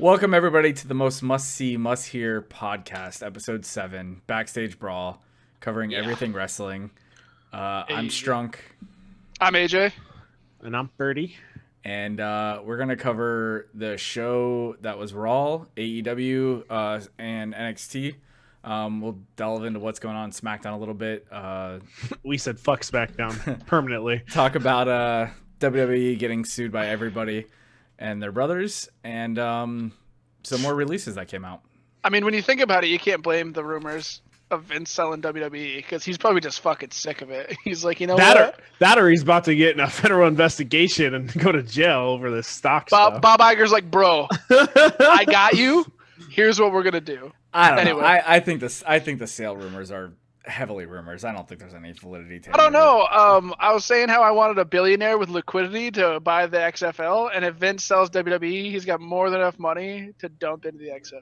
Welcome everybody to the most must-see, must-hear podcast, episode 7, Backstage Brawl, covering everything wrestling. I'm Strunk. I'm AJ. And I'm Birdie. And we're going to cover the show that was Raw, AEW, and NXT. We'll delve into what's going on in SmackDown a little bit. We said fuck SmackDown permanently. Talk about WWE getting sued by everybody and their brothers, and some more releases that came out. I mean, when you think about it, you can't blame the rumors of Vince selling WWE because he's probably just fucking sick of it. He's like, you know what? That or he's about to get in a federal investigation and go to jail over this stock stuff. Bob Iger's like, bro, I got you. Here's what we're gonna do. I don't know. I think the sale rumors are heavily rumors. I don't think there's any validity to it. I don't know. I was saying how I wanted a billionaire with liquidity to buy the XFL, and if Vince sells WWE, he's got more than enough money to dump into the XFL.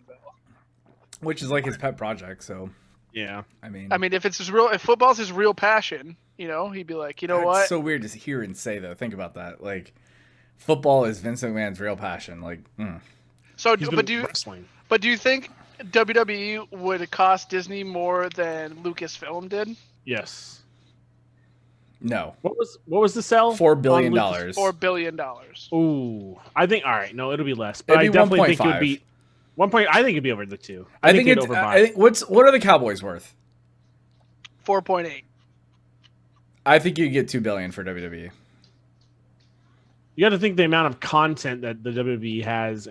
Which is like his pet project, so yeah. I mean, if football's his real passion, you know, he'd be like, you know what? It's so weird to hear and say though. Think about that. Like, football is Vince McMahon's real passion. Like, So, but do you think WWE would cost Disney more than Lucasfilm did? Yes. No. What was the sell? $4 billion. $4 billion. Ooh, I think no, it'll be less. But It'd be I definitely 1.5. think it would be 1 point. I think it'd be over the 2. I think it's. I think what are the Cowboys worth? 4.8. I think you get $2 billion for WWE. You got to think the amount of content that the WWE has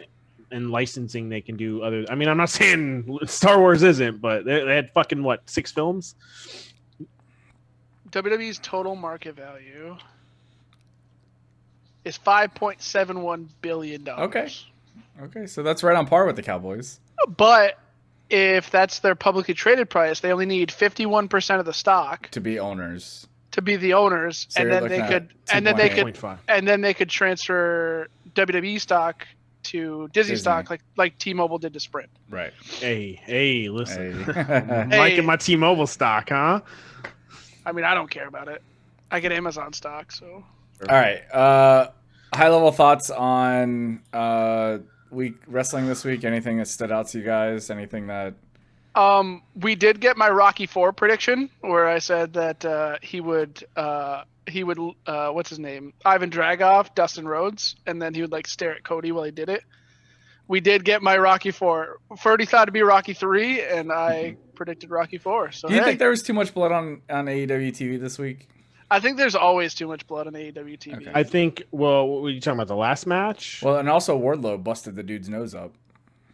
and licensing they can do. I mean, I'm not saying Star Wars isn't, but they had fucking 6 films. WWE's total market value is $5.71 billion. Okay, so that's right on par with the Cowboys. But if that's their publicly traded price, they only need 51% of the stock to be owners. To be the owners, so and then they could transfer WWE stock to Disney stock, like T-Mobile did to Sprint. Right. Hey, listen. I'm liking my T-Mobile stock, huh? I mean, I don't care about it. I get Amazon stock, so. All right. High level thoughts on week wrestling this week. Anything that stood out to you guys? Anything that? We did get my Rocky IV prediction where I said that he would what's his name? Ivan Dragoff, Dustin Rhodes, and then he would stare at Cody while he did it. We did get my Rocky IV. Ferdy thought it'd be Rocky III, and I predicted Rocky IV. So do you think there was too much blood on AEW TV this week? I think there's always too much blood on AEW TV. Okay. I think. Well, what were you talking about? The last match? Well, and also Wardlow busted the dude's nose up.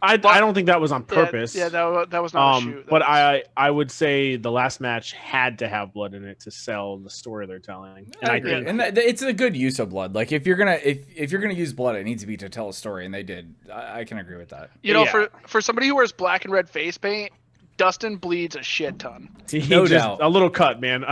I don't think that was on purpose. Yeah, that was not a shoot. But I would say the last match had to have blood in it to sell the story they're telling. And I agree. And it's a good use of blood. Like if you're gonna use blood, it needs to be to tell a story, and they did. I can agree with that. You know, for somebody who wears black and red face paint, Dustin bleeds a shit ton. No doubt. A little cut, man.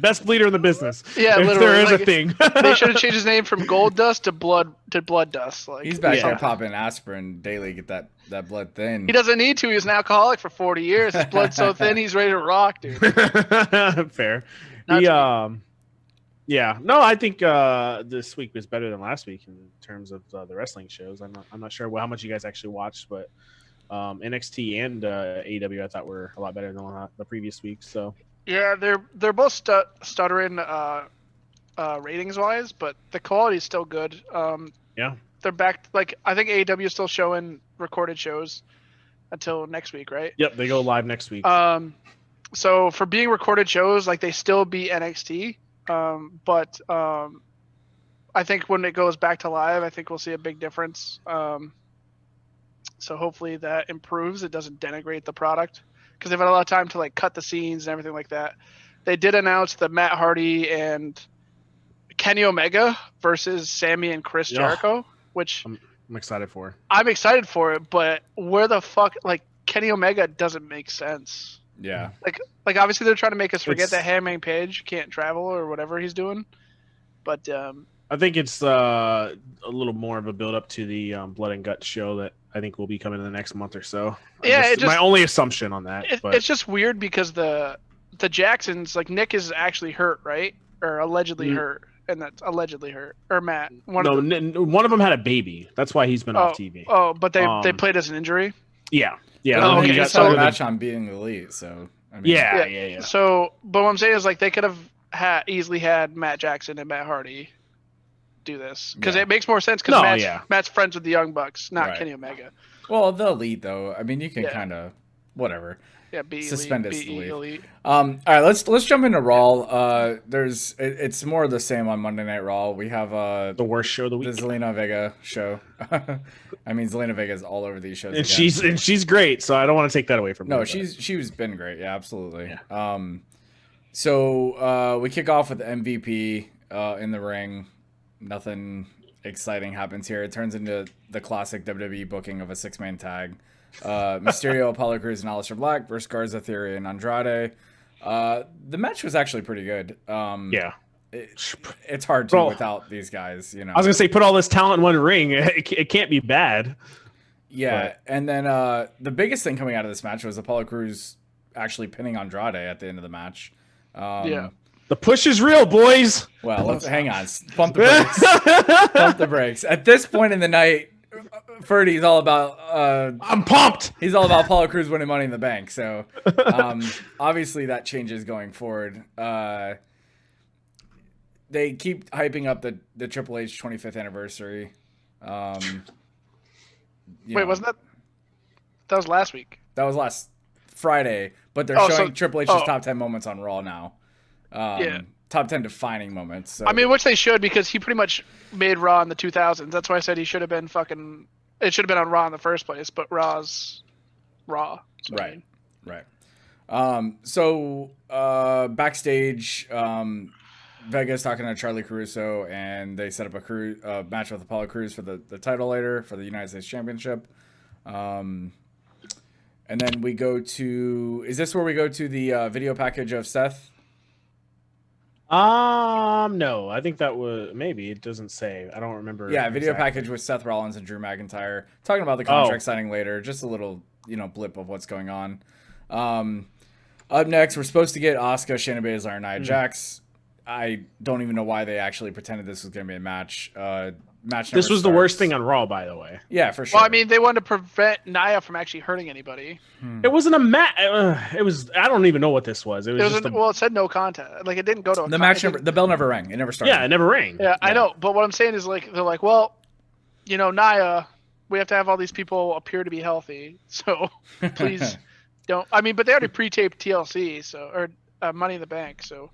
Best bleeder in the business. Yeah, if literally. There is a thing. They should have changed his name from Gold Dust to Blood Dust. He's back there popping aspirin daily, get that blood thin. He doesn't need to. He was an alcoholic for 40 years. His blood's so thin, he's ready to rock, dude. Fair. Yeah. No, I think this week was better than last week in terms of the wrestling shows. I'm not sure how much you guys actually watched, but NXT and AEW I thought were a lot better than the previous week. So yeah, they're both stuttering ratings wise, but the quality is still good. Yeah, they're back. I think AEW is still showing recorded shows until next week, right? Yep, they go live next week. So for being recorded shows, they still beat NXT. But I think when it goes back to live, I think we'll see a big difference. So hopefully that improves. It doesn't denigrate the product because they've had a lot of time to cut the scenes and everything like that. They did announce that Matt Hardy and Kenny Omega versus Sammy and Chris Jericho, which I'm excited for. I'm excited for it, but where the fuck Kenny Omega doesn't make sense. Yeah. Like obviously they're trying to make us forget that Hangman Page can't travel or whatever he's doing. But I think it's a little more of a build up to the Blood and Guts show that I think will be coming in the next month or so. Yeah, my only assumption on that. It's just weird because the Jacksons, Nick is actually hurt, right? Or allegedly hurt. and that's allegedly hurt. Or Matt. One of them had a baby. That's why he's been off TV. Oh, but they played as an injury. Yeah. Oh, okay, he got so- a match on Being Elite, so I mean, Yeah. So, but what I'm saying is like they could have easily had Matt Jackson and Matt Hardy do this because it makes more sense because Matt's friends with the Young Bucks, not Kenny Omega. Well, the Elite though, I mean, you can kind of whatever. Yeah, be suspend elite, its elite. All right, let's jump into Raw. It's more of the same on Monday Night Raw. We have the worst show of the week, the Zelina Vega show. I mean, Zelina Vega is all over these shows, and she's great. So I don't want to take that away from her. No, she's been great. Yeah, absolutely. Yeah. So we kick off with MVP in the ring. Nothing exciting happens here. It turns into the classic WWE booking of a 6-man tag. Mysterio, Apollo Crews, and Aleister Black versus Garza, Theory, and Andrade. The match was actually pretty good. It's hard to without these guys. You know, I was gonna say put all this talent in one ring. It can't be bad. Yeah, but. And then the biggest thing coming out of this match was Apollo Crews actually pinning Andrade at the end of the match. The push is real, boys. Well, let's hang on. Pump the brakes. Pump the brakes. At this point in the night, Ferdy's all about. I'm pumped. He's all about Apollo Crews winning Money in the Bank. So obviously that changes going forward. They keep hyping up the Triple H 25th anniversary. Wait, wasn't that was last week? That was last Friday, but they're showing Triple H's top 10 moments on Raw now. Top 10 defining moments. So. I mean, which they should because he pretty much made Raw in the 2000s. That's why I said he should have been it should have been on Raw in the first place, but Raw's Raw. Right. So backstage, Vega's talking to Charlie Caruso, and they set up a match with Apollo Crews for the title later for the United States Championship. And then we go to... Is this where we go to the video package of Seth? No. I think that was... Maybe. It doesn't say. I don't remember. Yeah, video package with Seth Rollins and Drew McIntyre. Talking about the contract signing later. Just a little, blip of what's going on. Up next, we're supposed to get Asuka, Shayna Baszler, and Nia Jax. I don't even know why they actually pretended this was going to be a match. This was the worst thing on Raw, by the way. Yeah, for sure. Well, I mean, they wanted to prevent Nia from actually hurting anybody. It wasn't a match. It was. I don't even know what this was. It was. It said no contest. Like it didn't go to the match. The bell never rang. It never started. Yeah, it never rang. Yeah, I know. But what I'm saying is, like, they're like, well, Nia, we have to have all these people appear to be healthy, so please don't. I mean, but they already pre-taped TLC, or Money in the Bank, so.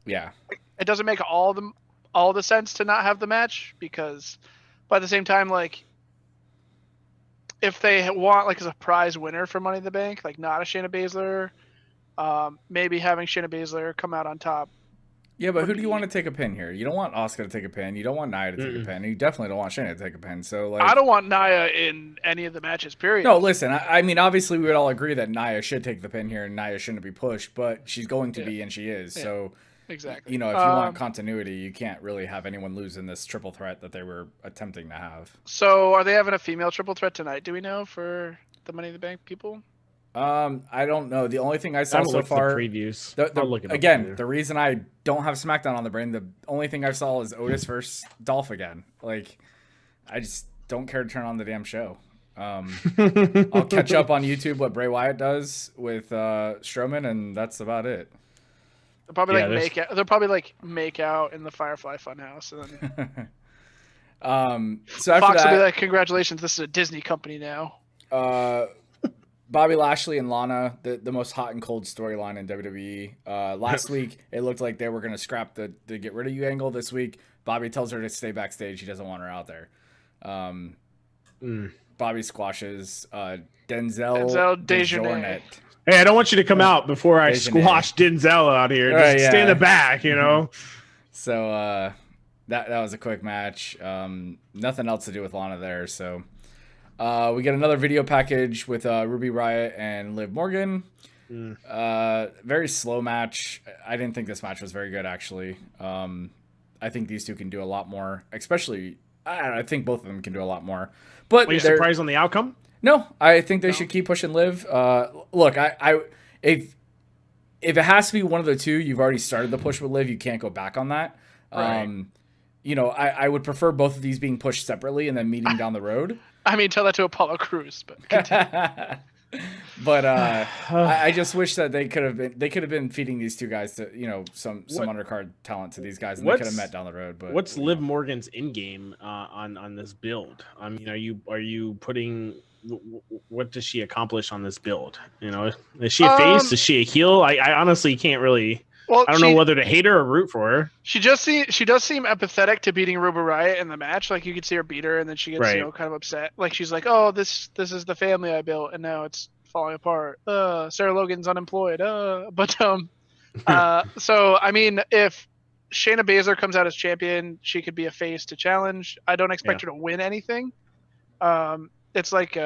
It doesn't make all the sense to not have the match because, but at the same time, like, if they want like a surprise winner for Money in the Bank, like not a Shayna Baszler, maybe having Shayna Baszler come out on top. Yeah, but who do you want to take a pin here? You don't want Asuka to take a pin. You don't want Nia to take a pin. You definitely don't want Shayna to take a pin. So, like, I don't want Nia in any of the matches. Period. No, listen. I mean, obviously, we would all agree that Nia should take the pin here, and Nia shouldn't be pushed, but she's going to be, and she is. Yeah. So, exactly. If you want continuity, you can't really have anyone lose in this triple threat that they were attempting to have. So, are they having a female triple threat tonight? Do we know for the Money in the Bank people? I don't know. The only thing I saw so far, the previews. The reason I don't have SmackDown on the brain, the only thing I saw is Otis versus Dolph again. Like, I just don't care to turn on the damn show. I'll catch up on YouTube what Bray Wyatt does with Strowman, and that's about it. They'll probably make out. They'll probably make out in the Firefly Funhouse, and then so after Fox that, will be like, "Congratulations, this is a Disney company now." Bobby Lashley and Lana, the most hot and cold storyline in WWE. Last week, it looked like they were going to scrap the get rid of you angle. This week, Bobby tells her to stay backstage. He doesn't want her out there. Bobby squashes Denzel Dejournette. Hey, I don't want you to come out before I squash Denzel out here. Just stay in the back, So that was a quick match. Nothing else to do with Lana there. So we get another video package with Ruby Riott and Liv Morgan. Very slow match. I didn't think this match was very good, actually. I think these two can do a lot more. Especially, I think both of them can do a lot more. But were you surprised on the outcome? No, I think they should keep pushing Liv. Look, if it has to be one of the two, you've already started the push with Liv. You can't go back on that. Right. You know, I would prefer both of these being pushed separately and then meeting down the road. I mean, tell that to Apollo Crews, but continue. But I just wish that they could have been feeding these two guys to, you know, some undercard talent to these guys, and they could have met down the road. But what's Liv Morgan's in game on this build? I mean, are you putting what does she accomplish on this build? You know, is she a face? Is she a heel? I honestly can't really. Well, I don't know whether to hate her or root for her. She does seem empathetic to beating Ruby Riott in the match. Like, you could see her beat her, and then she gets you know, kind of upset. Like, she's like, "Oh, this is the family I built, and now it's falling apart. Sarah Logan's unemployed. But so I mean, if Shayna Baszler comes out as champion, she could be a face to challenge. I don't expect her to win anything. It's like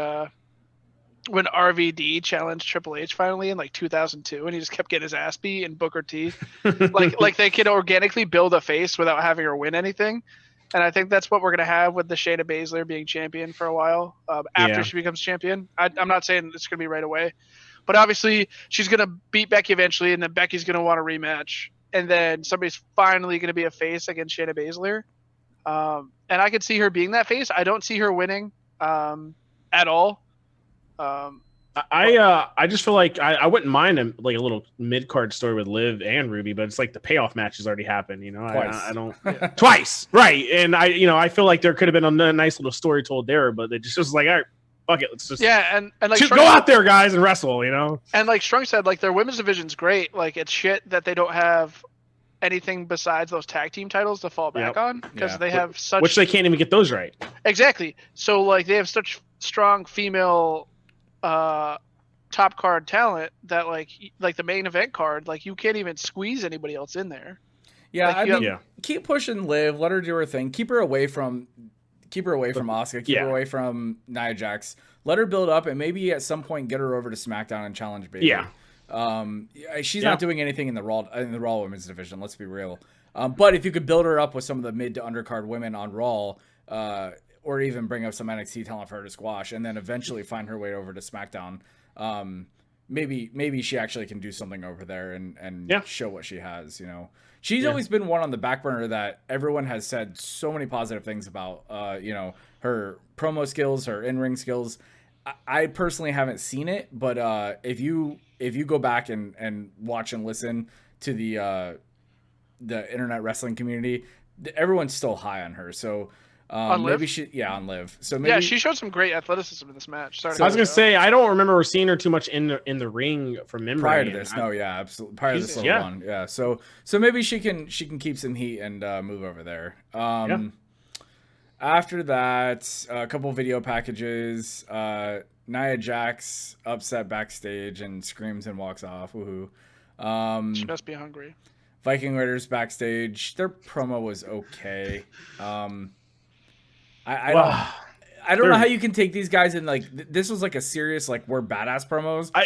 when RVD challenged Triple H finally in like 2002, and he just kept getting his ass beat, and Booker T, like they could organically build a face without having her win anything. And I think that's what we're gonna have with the Shayna Baszler being champion for a while after she becomes champion. I'm not saying it's gonna be right away, but obviously she's gonna beat Becky eventually, and then Becky's gonna want a rematch, and then somebody's finally gonna be a face against Shayna Baszler. And I could see her being that face. I don't see her winning at all. I just feel like I wouldn't mind a little mid card story with Liv and Ruby, but it's like the payoff match has already happened. You know, I don't twice, right? And I feel like there could have been a nice little story told there, but it just was like, all right, fuck it, let's just and like go out there, guys, and wrestle. You know, and like Strunk said, like their women's division's great. Like, it's shit that they don't have anything besides those tag team titles to fall back on, because they have such, which they can't even get those right. Exactly. So like they have such strong female top card talent that like the main event card, like you can't even squeeze anybody else in there. Keep pushing Liv, let her do her thing, keep her away from Asuka, keep her away from Nia Jax, let her build up, and maybe at some point get her over to SmackDown and challenge Bayley. She's not doing anything in the Raw women's division, let's be real. But if you could build her up with some of the mid to undercard women on Raw, or even bring up some NXT talent for her to squash, and then eventually find her way over to SmackDown. Maybe she actually can do something over there and show what she has. You know, she's always been one on the back burner that everyone has said so many positive things about. You know, her promo skills, her in-ring skills. I personally haven't seen it, but if you go back and watch and listen to the internet wrestling community, everyone's still high on her. So. On Liv? On Liv. So maybe she showed some great athleticism in this match. I was gonna say, I don't remember seeing her too much in the ring from memory. Prior to this, absolutely. Prior to this little run, So maybe she can keep some heat and move over there. After that, a couple video packages. Nia Jax upset backstage and screams and walks off. Woohoo! She must be hungry. Viking Raiders backstage. Their promo was okay. I don't know how you can take these guys in, like, this was like a serious, like, we're badass promos. But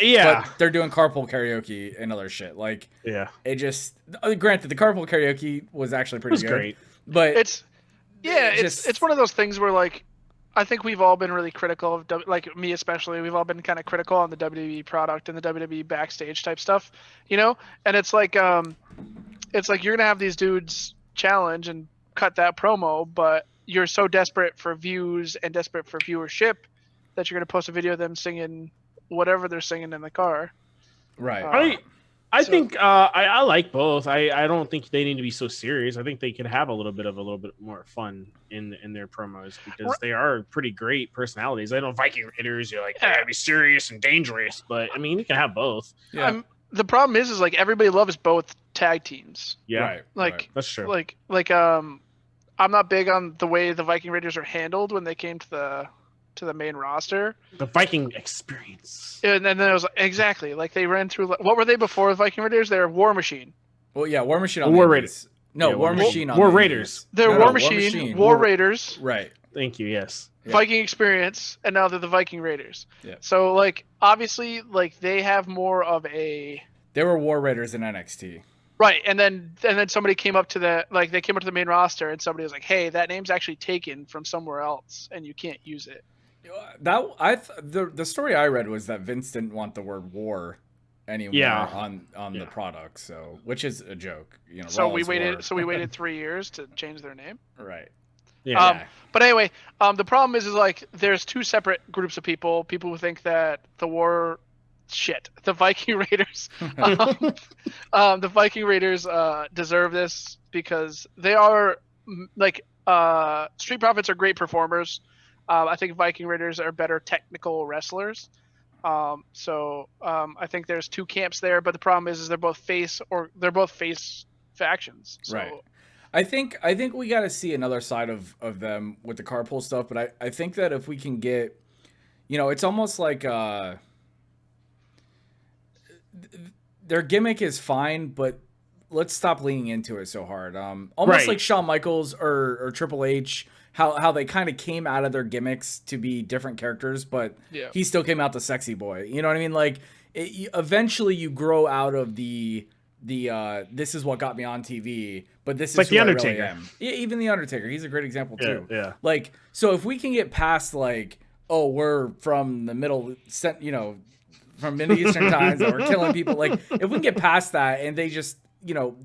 they're doing carpool karaoke and other shit. Like, it just, granted, the carpool karaoke was actually pretty good. Great. But it's one of those things where, like, I think we've all been really critical of, like me especially, we've all been kind of critical on the WWE product and the WWE backstage type stuff, you know? And it's like you're going to have these dudes challenge and cut that promo, but you're so desperate for views and desperate for viewership that you're going to post a video of them singing whatever they're singing in the car. Right. I think I like both. I don't think they need to be so serious. I think they could have a little bit more fun in their promos, because they are pretty great personalities. I know Viking Raiders, you're like, be serious and dangerous, but I mean, you can have both. Yeah. The problem is like everybody loves both tag teams. Yeah. Like that's true. Like I'm not big on the way the Viking Raiders are handled when they came to the main roster. The Viking experience. And then it was exactly like they ran through. What were they before the Viking Raiders? They were War Machine. Well, yeah, War Machine on War Raiders. No, War Machine on War Raiders. They're War Machine, War Raiders. Right. Thank you. Yes. Viking experience, and now they're the Viking Raiders. Yeah. So like obviously like they have more of a. They were War Raiders in NXT. Right, and then somebody came up to the main roster, and somebody was like, "Hey, that name's actually taken from somewhere else, and you can't use it." The story I read was that Vince didn't want the word war anymore on the product. So, which is a joke, you know. So Raw we is waited. war. So we waited 3 years to change their name. Right. Yeah. But anyway, the problem is like there's two separate groups of people. People who think that the war, the Viking Raiders, the Viking Raiders deserve this because they are like Street Profits are great performers. I think Viking Raiders are better technical wrestlers. So I think there's two camps there, but the problem is they're both face factions. So, right. I think we got to see another side of them with the carpool stuff, but I think that if we can get, you know, it's almost like their gimmick is fine, but let's stop leaning into it so hard. Almost like Shawn Michaels or Triple H, how they kind of came out of their gimmicks to be different characters, but he still came out the sexy boy. You know what I mean? Like eventually you grow out of the this is what got me on TV, but this is like who the I Undertaker. really am. Yeah, even the Undertaker, he's a great example too. Yeah. Like, so if we can get past like, oh, we're from the middle, you know, from Middle Eastern times that we're killing people. Like, if we can get past that and they just, you know,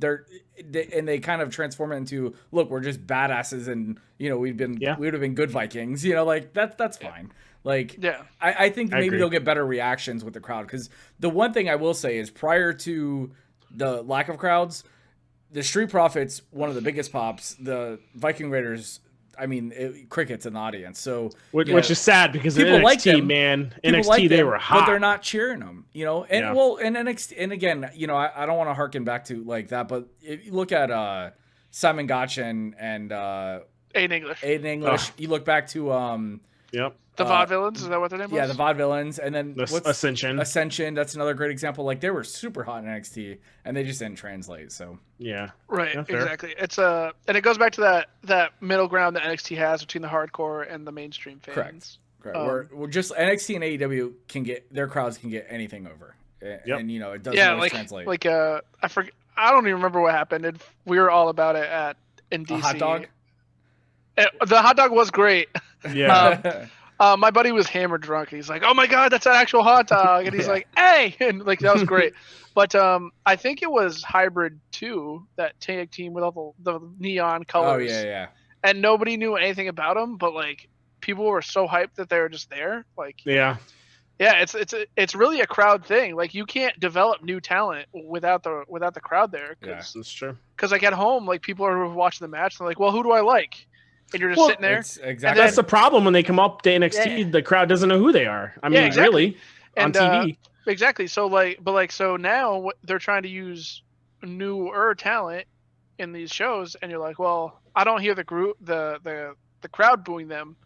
they kind of transform it into, look, we're just badasses, and you know, we would have been good Vikings. You know, like that's fine. Like, I think maybe they'll get better reactions with the crowd, because the one thing I will say is prior to the lack of crowds, the Street Profits, one of the biggest pops, the Viking Raiders, I mean, crickets in the audience. So which is sad because people in NXT, like them, man, people NXT like they them, were hot, but they're not cheering them. You know, and well, in NXT, and again, you know, I don't want to harken back to like that, but if you look at Simon Gotch and Aiden English, you look back to the Vaudevillains, is that what their name was? Yeah, the Vaudevillains, and then Ascension. That's another great example. Like, they were super hot in NXT, and they just didn't translate. So right, exactly. It's and it goes back to that middle ground that NXT has between the hardcore and the mainstream fans. Correct. We're just NXT and AEW their crowds can get anything over, and you know, it doesn't always translate. Like I don't even remember what happened. We were all about it in DC. A hot dog. The hot dog was great. Yeah. My buddy was hammered drunk. He's like, "Oh my god, that's an actual hot dog!" And he's like, "Hey!" And like that was great. But I think it was Hybrid 2, that tag team with all the neon colors. Oh yeah. And nobody knew anything about them, but like people were so hyped that they were just there. Like it's really a crowd thing. Like, you can't develop new talent without the crowd there. Yeah, that's true. Because like at home, like people are watching the match, and they're like, "Well, who do I like?" And you're just sitting there. Exactly. That's the problem when they come up to NXT. The crowd doesn't know who they are. I mean, really, on TV. Exactly. So so now they're trying to use newer talent in these shows, and you're like, well, I don't hear the crowd booing them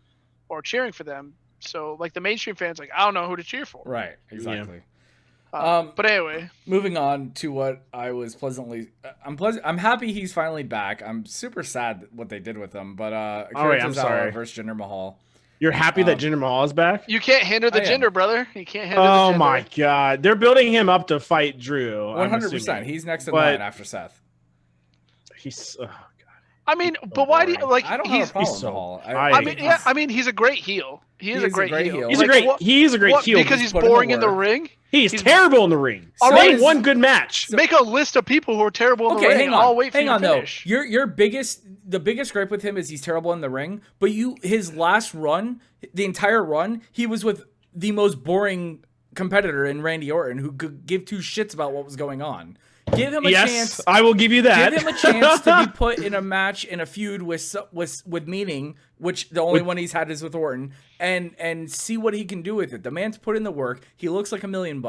or cheering for them. So like the mainstream fans, like, I don't know who to cheer for. Right. Exactly. But anyway, moving on to what I was I'm happy he's finally back. I'm super sad what they did with him, but I'm sorry. Versus Jinder Mahal. You're happy that Jinder Mahal is back? You can't hinder the Jinder, brother. You can't hinder the Jinder. Oh my god, they're building him up to fight Drew. 100%. He's next in line after Seth. He's. I mean, but why do you like? I don't have a problem with Mahal. I mean, he's a great heel. He is a great heel. He's a great heel because he's boring in the ring. He's terrible in the ring. Name one good match. Make a list of people who are terrible in the ring. I'll wait for you to finish. The biggest gripe with him is he's terrible in the ring. But his last run, the entire run, he was with the most boring competitor in Randy Orton, who could give two shits about what was going on. Give him a chance. I will give you that. Give him a chance to be put in a match, in a feud with meaning, which the only one he's had is with Orton, and see what he can do with it. The man's put in the work. He looks like $1 million.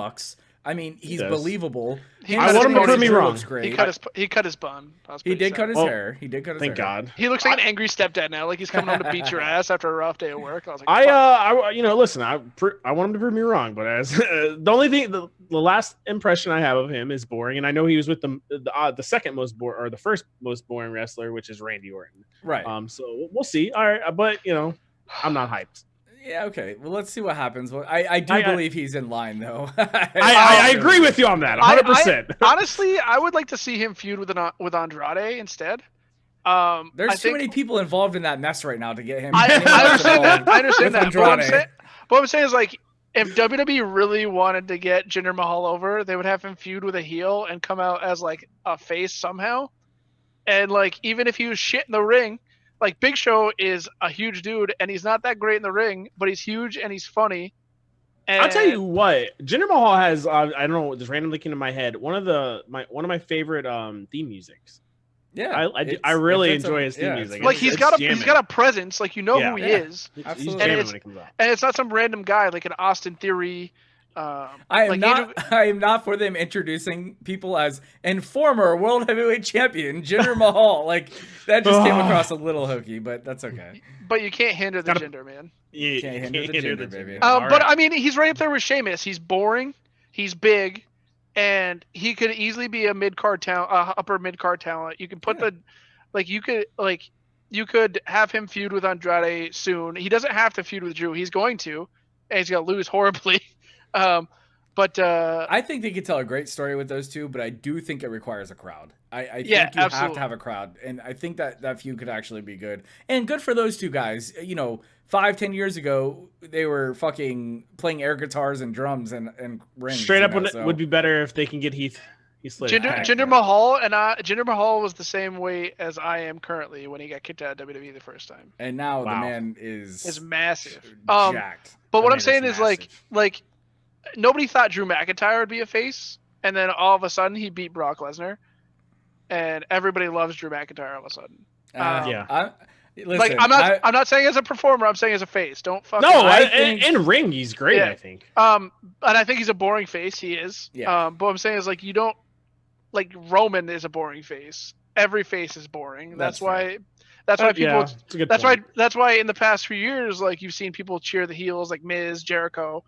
I mean, he's believable. I want him to prove me wrong. He cut his bun. He did cut his hair. He did cut his hair. Thank God. He looks like an angry stepdad now. Like he's coming home to beat your ass after a rough day at work. I was like, listen, I want him to prove me wrong, but as the only thing, the last impression I have of him is boring, and I know he was with the second most boring, or the first most boring wrestler, which is Randy Orton. Right. So we'll see. All right, but I'm not hyped. Yeah, okay. Well, let's see what happens. Well, I do believe he's in line, though. I agree with you on that, 100%. Honestly, I would like to see him feud with Andrade instead. There's too many people involved in that mess right now to get him. I understand that. But what I'm saying is, like, if WWE really wanted to get Jinder Mahal over, they would have him feud with a heel and come out as like a face somehow. And like even if he was shit in the ring, like Big Show is a huge dude and he's not that great in the ring, but he's huge and he's funny. And I'll tell you what, Jinder Mahal has. I don't know, just randomly came to my head. One of my favorite theme musics. Yeah, I really enjoy his theme music. Like he's got a presence, like who he is. He's jamming when it comes out. And it's not some random guy like an Austin Theory. I am not for them introducing people as and former world heavyweight champion Jinder Mahal. Like that just came across a little hokey, but that's okay. But you can't hinder the Jinder, man. You can't hinder the Jinder, baby. But I mean, he's right up there with Sheamus. He's boring. He's big. And he could easily be a mid-card talent, upper mid-card talent. You can put you could have him feud with Andrade soon. He doesn't have to feud with Drew. He's going to, and he's going to lose horribly. But I think they could tell a great story with those two, but I do think it requires a crowd. I think you have to have a crowd, and I think that feud could actually be good. And good for those two guys. 5-10 years ago, they were fucking playing air guitars and drums and rings. Straight up would be better if they can get Heath Slater. Jinder Mahal Jinder Mahal was the same weight as I am currently when he got kicked out of WWE the first time. And now the man is massive. Jacked. But what I'm saying is like nobody thought Drew McIntyre would be a face, and then all of a sudden he beat Brock Lesnar, and everybody loves Drew McIntyre all of a sudden. Listen, I'm not saying as a performer. I'm saying as a face. Don't fuck. No, in ring he's great. Yeah. I think. And I think he's a boring face. He is. Yeah. But what I'm saying is like you don't like Roman is a boring face. Every face is boring. That's why. That's why people. That's why in the past few years, like you've seen people cheer the heels, like Miz, Jericho,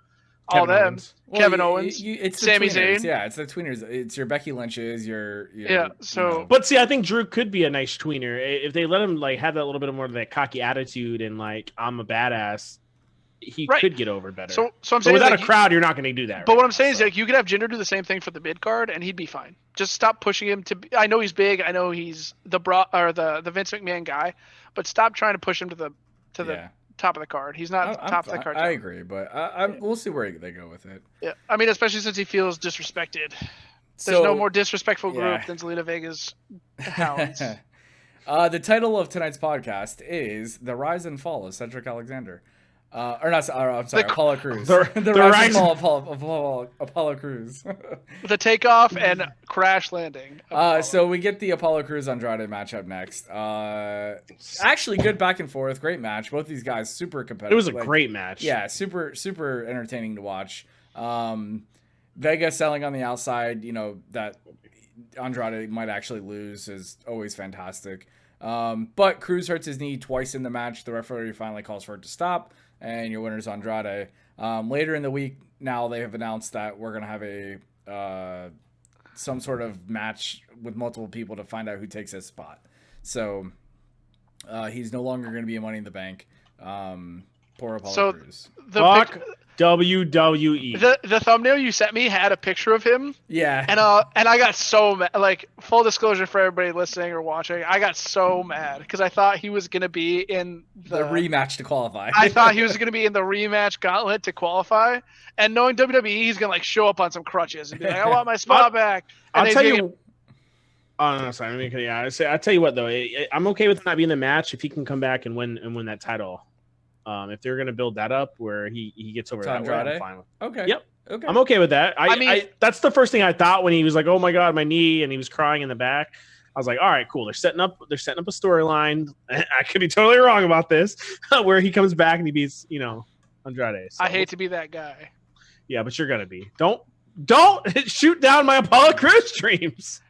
Kevin Owens. Kevin Owens. It's Sami Zayn. Zayn. Yeah, it's the tweeners. It's your Becky Lynch's. Your But see, I think Drew could be a nice tweener if they let him like have that little bit more of that cocky attitude and like I'm a badass. He could get over better. So I'm saying without a crowd, you're not going to do that. But what I'm saying is like you could have Jinder do the same thing for the mid card, and he'd be fine. Just stop pushing him to. I know he's big. I know he's the Vince McMahon guy, but stop trying to push him to the top of the card. He's not top of the card. I agree, but we'll see where they go with it. Yeah, I mean, especially since he feels disrespected. There's no more disrespectful group than Zelina Vega's hounds. The title of tonight's podcast is "The Rise and Fall of Cedric Alexander." I'm sorry, Apollo Crews. The rise and fall of Apollo Crews. The takeoff and crash landing. So we get the Apollo Crews Andrade matchup next. Actually, good back and forth, great match. Both these guys super competitive. It was a great match. Yeah, super entertaining to watch. Vega selling on the outside, that Andrade might actually lose is always fantastic. But Crews hurts his knee twice in the match. The referee finally calls for it to stop. And your winner's Andrade. Later in the week, now they have announced that we're gonna have a some sort of match with multiple people to find out who takes his spot. So he's no longer gonna be in Money in the Bank. Poor Apollo Crews. Fuck WWE. The thumbnail you sent me had a picture of him. Yeah. And I got so mad. Like, full disclosure for everybody listening or watching, I got so mad because I thought he was gonna be in the rematch to qualify. I thought he was gonna be in the rematch gauntlet to qualify. And knowing WWE, he's gonna like show up on some crutches and be like, "I want my spot back." And I'll tell you. Oh no, sorry. I tell you what though, I'm okay with not being in the match if he can come back and win that title. If they're going to build that up where he gets over that way, I'm fine with it. Okay. Yep. Okay. I'm okay with that. I mean, that's the first thing I thought when he was like, "Oh my god, my knee," and he was crying in the back. I was like, "All right, cool. They're setting up a storyline." I could be totally wrong about this, where he comes back and he beats, Andrade. So, I hate to be that guy. Yeah, but you're gonna be. Don't shoot down my Apollo Crews dreams.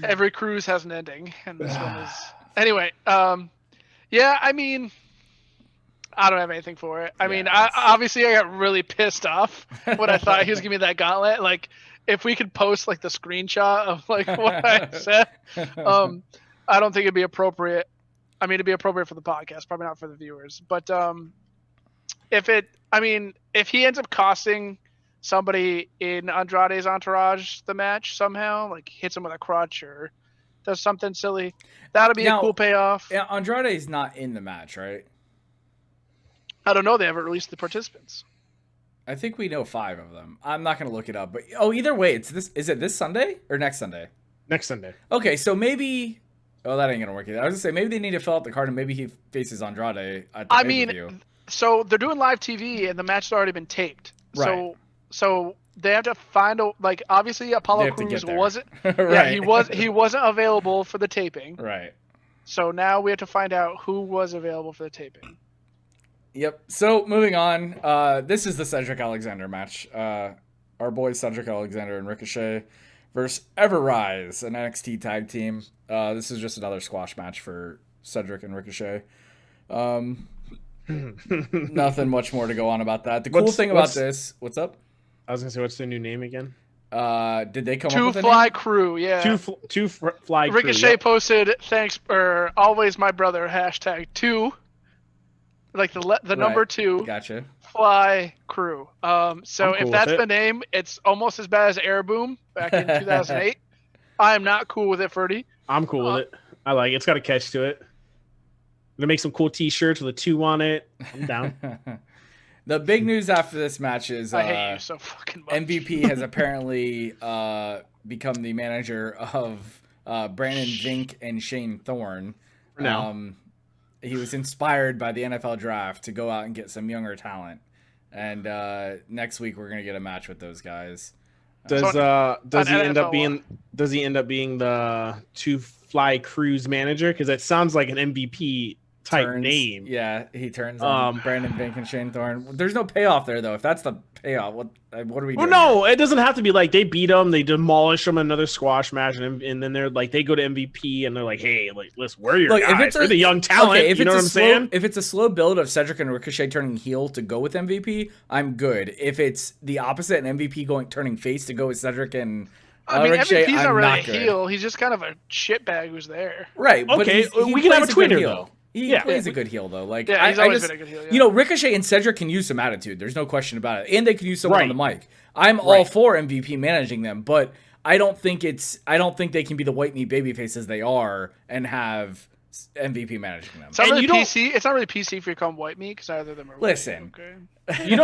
Every cruise has an ending, and this one is anyway. Yeah, I mean. I don't have anything for it. I mean, obviously I got really pissed off when I thought he was giving me that gauntlet. Like, if we could post like the screenshot of like what I said, I don't think it'd be appropriate. I mean, it'd be appropriate for the podcast, probably not for the viewers. But if he ends up costing somebody in Andrade's entourage the match somehow, like hits him with a crutch or does something silly, that'll be a cool payoff. Yeah, Andrade's not in the match, right? I don't know. They haven't released the participants. I think we know 5 of them. I'm not gonna look it up, but either way, it's this. Is it this Sunday or next Sunday? Next Sunday. Okay, so maybe. Oh, that ain't gonna work either. I was gonna say maybe they need to fill out the card and maybe he faces Andrade at the pay-per-view. So they're doing live TV and the match has already been taped. Right. So they have to find a obviously Apollo Crews wasn't. Right. Yeah, he wasn't available for the taping. Right. So now we have to find out who was available for the taping. Yep. So moving on, this is the Cedric Alexander match. Our boys Cedric Alexander and Ricochet versus Everrise, an NXT tag team. This is just another squash match for Cedric and Ricochet. Nothing much more to go on about that. The cool thing about this, what's up? I was gonna say, what's their new name again? Did they come Two up with Fly a name? Crew? Yeah. Two Fly Crew. Ricochet posted thanks or always my brother #2. Like the number 2. Gotcha. Fly Crew. So cool if that's with the it. name, it's almost as bad as Air Boom back in 2008. I am not cool with it, Ferdy. I'm cool with it. I like it. It's got a catch to it. I'm gonna make some cool T-shirts with a 2 on it. I'm down. The big news after this match is I hate you so fucking much. MVP has apparently become the manager of Brandon Vink and Shane Thorne. No. He was inspired by the NFL draft to go out and get some younger talent. And next week we're gonna get a match with those guys. Does he end up being the Two Fly Crews manager? Because that sounds like an MVP type name. Yeah, he turns on Brandon Vink and Shane Thorne. There's no payoff there though. If that's the payoff, what are we doing? Well, no, it doesn't have to be like they beat them, they demolish them in another squash match, and then they're like they go to MVP and they're like, hey, like listen, we're your guys. We're the young talent. Okay, if you know what I'm saying? If it's a slow build of Cedric and Ricochet turning heel to go with MVP, I'm good. If it's the opposite and MVP turning face to go with Cedric and Ricochet, MVP's not I'm really not a good. heel. He's just kind of a shitbag who's there. Right. But Okay, he we can have a plays good tweener heel. though. He plays a good heel though. Like Yeah, he's always been a good heel. Yeah. Ricochet and Cedric can use some attitude. There's no question about it, and they can use someone on the mic. I'm all for MVP managing them, but I don't think they can be the white meat baby faces they are and have MVP managing them. It's not really PC. It's not really PC if you call them white meat because either of them are. Listen, okay. You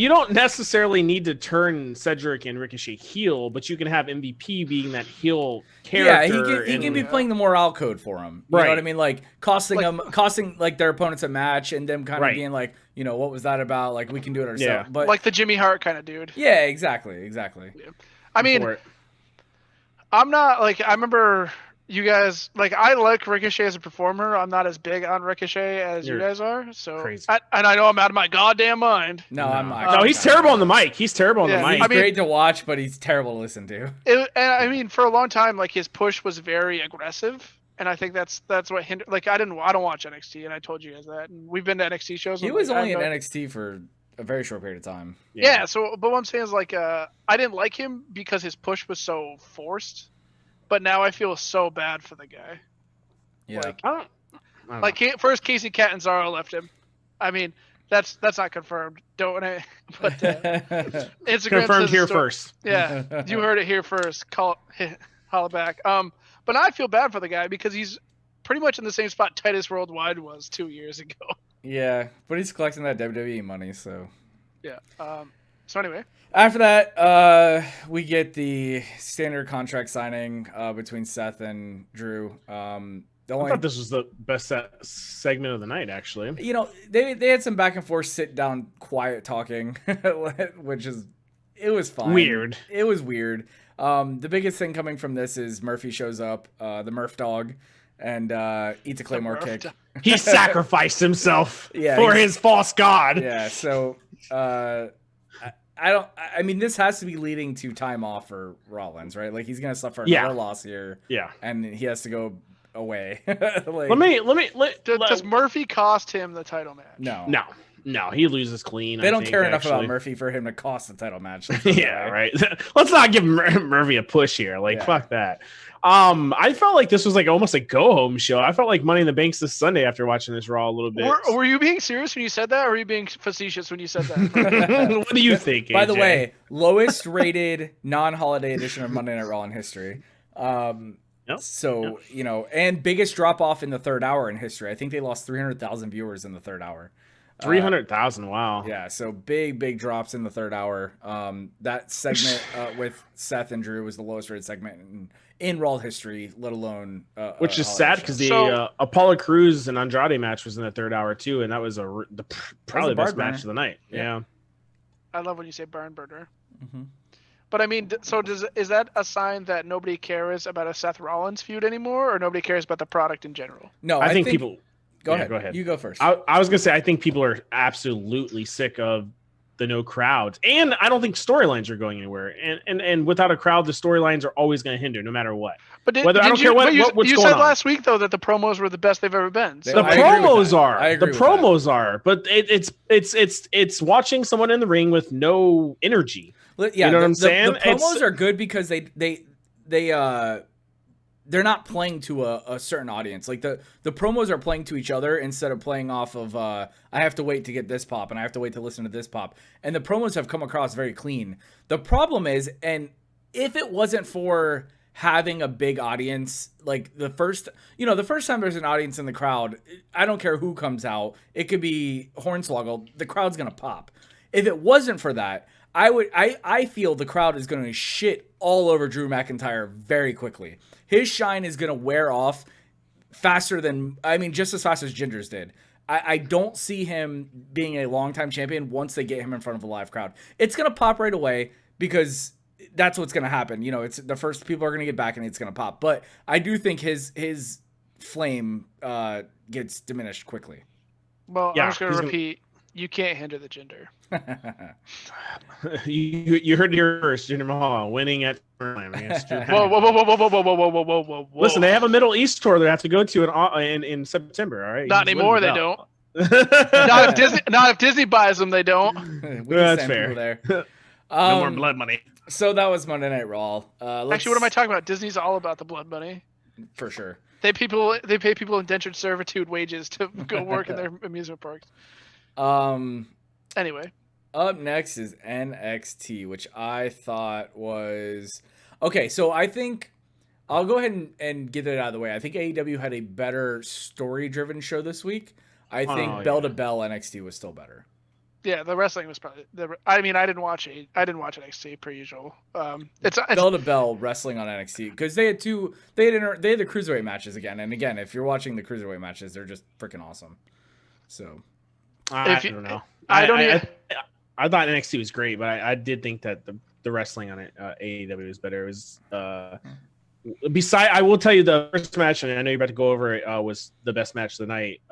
don't necessarily need to turn Cedric and Ricochet heel, but you can have MVP being that heel character. Yeah, he can be playing the morale code for them. You know what I mean? Like costing their opponents a match and them kind of being like, what was that about? Like we can do it ourselves. Yeah. But like the Jimmy Hart kind of dude. Yeah, exactly. Yeah. I mean, I'm not like I remember. You guys, like, I like Ricochet as a performer. I'm not as big on Ricochet as you guys are. So, crazy. And I know I'm out of my goddamn mind. No, I'm not. No, he's terrible on the mic. He's terrible on the mic. He's great to watch, but he's terrible to listen to. And I mean, for a long time, like, his push was very aggressive. And I think that's what hindered. Like, I don't watch NXT, and I told you guys that. And we've been to NXT shows. He was only in NXT for a very short period of time. Yeah. So, but what I'm saying is, like, I didn't like him because his push was so forced. But now I feel so bad for the guy. Yeah. Like, I don't like first Casey Catanzaro left him. I mean, that's not confirmed. Don't I? But Instagram confirmed says here first. Yeah, you heard it here first. Holla back. But now I feel bad for the guy because he's pretty much in the same spot Titus Worldwide was 2 years ago. Yeah, but he's collecting that WWE money, so. Yeah. So anyway. After that, we get the standard contract signing between Seth and Drew. I thought this was the best segment of the night, actually. They had some back and forth, sit down, quiet talking, which it was fine. Weird. It was weird. The biggest thing coming from this is Murphy shows up, the Murph dog, and eats a Claymore kick. He sacrificed himself for his false god. Yeah, so I mean, this has to be leading to time off for Rollins, right? Like he's gonna suffer another loss here. Yeah, and he has to go away. Does Murphy cost him the title match? No. He loses clean. They don't care enough about Murphy for him to cost the title match. Yeah, right. Let's not give Murphy a push here. Like fuck that. I felt like this was like almost a go home show. I felt like Money in the Bank's this Sunday after watching this Raw a little bit. Were you being serious when you said that, or were you being facetious when you said that? What do you think, AJ? By the way, lowest rated non-holiday edition of Monday Night Raw in history. And biggest drop off in the third hour in history. I think they lost 300,000 viewers in the third hour. 300,000. Wow. Yeah, so big drops in the third hour. That segment with Seth and Drew was the lowest rated segment in Raw history, let alone which is holiday sad show. because the Apollo Crews and Andrade match was in the third hour too, and that was probably the best match of the night. Yeah. I love when you say barn burner. Mm-hmm. But I mean, so is that a sign that nobody cares about a Seth Rollins feud anymore, or nobody cares about the product in general? No, I think people. Go ahead. You go first. I was gonna say I think people are absolutely sick of the no crowds, and I don't think storylines are going anywhere. And without a crowd, the storylines are always going to hinder, no matter what. But I don't care what's you going said on. last week though that the promos were the best they've ever been. So The promos are, but it's watching someone in the ring with no energy. Yeah, you know what I'm saying? The promos are good because they're not playing to a certain audience. Like the promos are playing to each other instead of playing off of I have to wait to get this pop and I have to wait to listen to this pop. And the promos have come across very clean. The problem is, and if it wasn't for having a big audience, like the first time there's an audience in the crowd, I don't care who comes out. It could be Hornswoggle, the crowd's gonna pop. If it wasn't for that, I feel the crowd is gonna shit all over Drew McIntyre very quickly. His shine is going to wear off just as fast as Ginger's did. I don't see him being a longtime champion once they get him in front of a live crowd. It's going to pop right away because that's what's going to happen. It's the first people are going to get back and it's going to pop. But I do think his flame gets diminished quickly. Well, I'm just going to repeat. You can't hinder the Ginger. you heard it here first. Jinder Mahal winning at Whoa. Listen, they have a Middle East tour they have to go to in September. All right, not anymore. They don't. Not if Disney buys them. They don't. That's fair. There. No more blood money. So that was Monday Night Raw. Actually, what am I talking about? Disney's all about the blood money. For sure. They pay people indentured servitude wages to go work in their amusement parks. Anyway, up next is NXT, which I thought was okay. So I think I'll go ahead and get it out of the way. I think AEW had a better story-driven show this week. I think bell to bell NXT was still better. Yeah, the wrestling was probably. I didn't watch NXT per usual. It's bell to bell wrestling on NXT because they had the cruiserweight matches again and again. If you're watching the cruiserweight matches, they're just freaking awesome. So. I don't know. I thought NXT was great, but I did think that the wrestling on it AEW was better. It was I will tell you the first match, and I know you're about to go over it, was the best match of the night.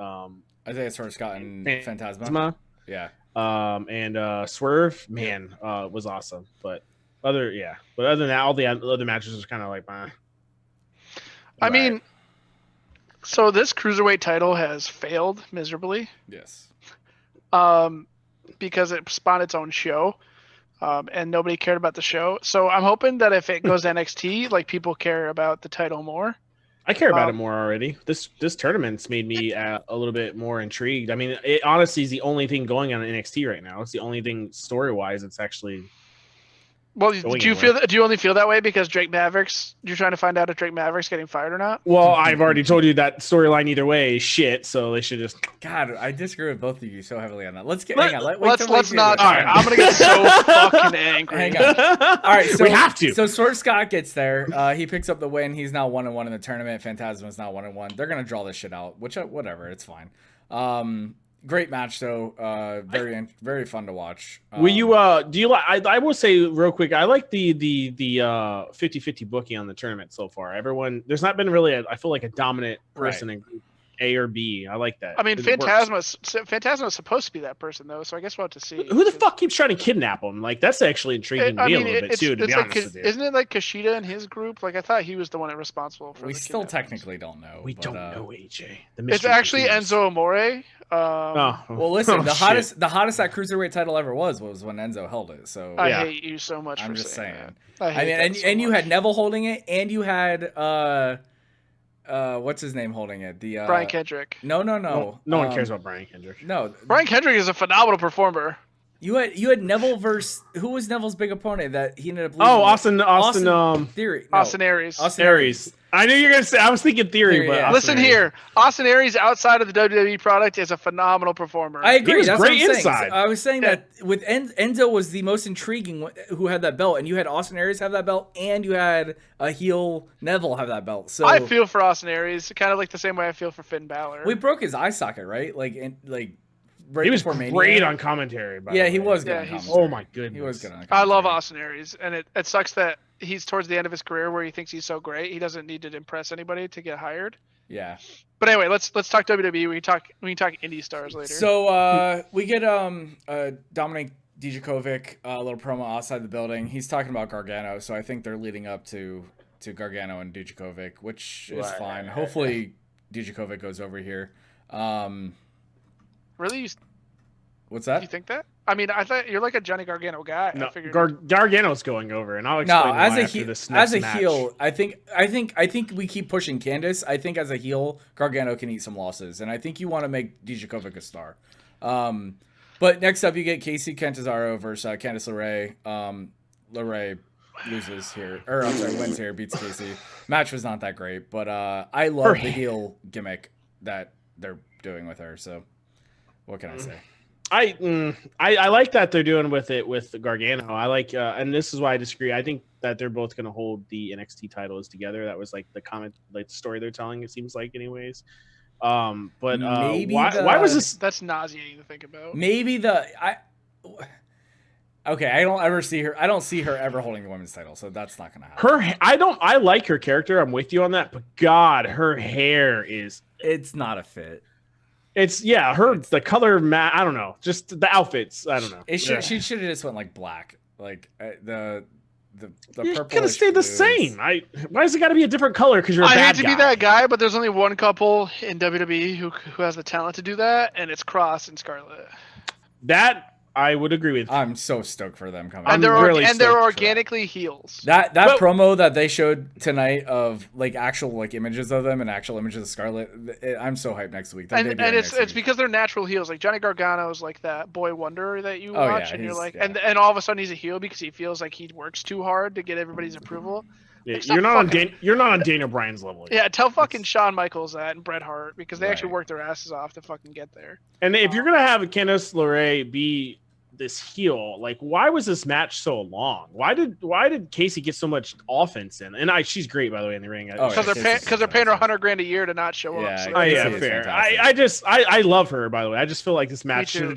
Isaiah Scott and Phantasma. Yeah. And Swerve, man, was awesome. But other than that, all the other matches was kind of like, I mean, so this cruiserweight title has failed miserably. Yes. Because it spawned its own show, and nobody cared about the show. So I'm hoping that if it goes to NXT, like people care about the title more. I care about it more already. This tournament's made me a little bit more intrigued. I mean, it honestly is the only thing going on in NXT right now. It's the only thing story-wise it's actually. Well, do you only feel that way because Drake Maverick's? You're trying to find out if Drake Maverick's getting fired or not? Well, I've already told you that storyline either way is shit. So they should just. God, I disagree with both of you so heavily on that. Let's not. All right, I'm gonna get so fucking angry. Hang on. All right, so we have to. So Swerve Scott gets there. He picks up the win. He's now 1-1 in the tournament. Phantasma's now 1-1. They're gonna draw this shit out. Whatever. It's fine. Great match though. Very fun to watch. Will you do you like I will say real quick, I like the 50-50 booking on the tournament so far. There's not been really I feel like a dominant person in group A or B. I like that. I mean, Phantasma's supposed to be that person though, so I guess we'll have to see. Who the fuck keeps trying to kidnap him? Like that's actually intriguing to me a little bit too, to be honest with you. Isn't it like Kushida and his group? Like I thought he was the one responsible for. We still technically don't know. We don't know, AJ. It's actually Enzo Amore. Well, listen, the hottest that cruiserweight title ever was when Enzo held it. So I hate you so much. I'm for just saying. That. I mean, and you had Neville holding it, and you had what's his name holding it? The Brian Kendrick. No. No one cares about Brian Kendrick. No, Brian Kendrick is a phenomenal performer. You had Neville versus who was Neville's big opponent that he ended up losing? Oh, Austin Theory. No, Austin Aries. Austin Aries. I knew you were gonna say. I was thinking Theory, Theory, but yeah. Austin Listen Aries. here, Austin Aries outside of the WWE product is a phenomenal performer. I agree. He was That's great what I'm saying. inside. So I was saying that with Enzo was the most intriguing who had that belt, and you had Austin Aries have that belt, and you had a heel Neville have that belt. So I feel for Austin Aries, kind of like the same way I feel for Finn Balor. we broke his eye socket, right? Right He was before Mania. great on commentary. By Yeah, the he way. was good. Yeah, on he's- commentary. Oh my goodness. He was good on I commentary. love Austin Aries, and it sucks that he's towards the end of his career where he thinks he's so great he doesn't need to impress anybody to get hired. Yeah. But anyway, let's talk WWE. We can talk indie stars later. So we get Dominic Dijakovic a little promo outside the building. He's talking about Gargano, so I think they're leading up to Gargano and Dijakovic, which is fine. Hopefully Dijakovic goes over here. Really, What's you that? think that? I mean, I thought you're like a Johnny Gargano guy. No, I figured. Gargano's going over, and I'll No, explain why as a after this next as a match. heel, I think we keep pushing Candice. I think as a heel, Gargano can eat some losses, and I think you want to make Dijakovic a star. But next up, you get Casey Catanzaro versus Candice LeRae. LeRae loses here, or I'm sorry, wins here, beats Casey. Match was not that great, but I love the heel gimmick that they're doing with her. So, what can I say? I like that they're doing with it with Gargano. I like, and this is why I disagree. I think that they're both going to hold the NXT titles together. That was like the story they're telling. It seems like, anyways. But Maybe why was this? That's nauseating to think about. Maybe okay, I don't see her ever holding the women's title, so that's not gonna happen. I like her character. I'm with you on that. But God, her hair is. It's not a fit. The color I don't know. Just the outfits. I don't know. She should have just went like black, like the You're purple. gonna stay the same. Why has it got to be a different color? Because you're a I bad hate to guy. be that guy, but there's only one couple in WWE who has the talent to do that, and it's Cross and Scarlett. That I would agree with. I'm so stoked for them coming. I'm And they're really they're stoked for organically heels. That Well- promo that they showed tonight of like actual like images of them and actual images of Scarlett. I'm so hyped next week. They're And debuting it's next it's week. because they're natural heels. Like Johnny Gargano's like that boy wonder that you Oh, watch, yeah, and you're he's- like, yeah. and all of a sudden he's a heel because he feels like he works too hard to get everybody's approval. Yeah, Stop you're not on fucking- you're not on Daniel Bryan's level. Yeah, tell fucking Shawn Michaels that and Bret Hart because they actually Right. worked their asses off to fucking get there. And if you're gonna have Candice LeRae be this heel, like why was this match so long? Why did Casey get so much offense in? And she's great, by the way, in the ring. Oh, Because yeah, they're paying her $100,000 a year to not show Yeah, up. So Oh yeah, Casey's fair. fantastic. I love her, by the way. I just feel like this match Me too.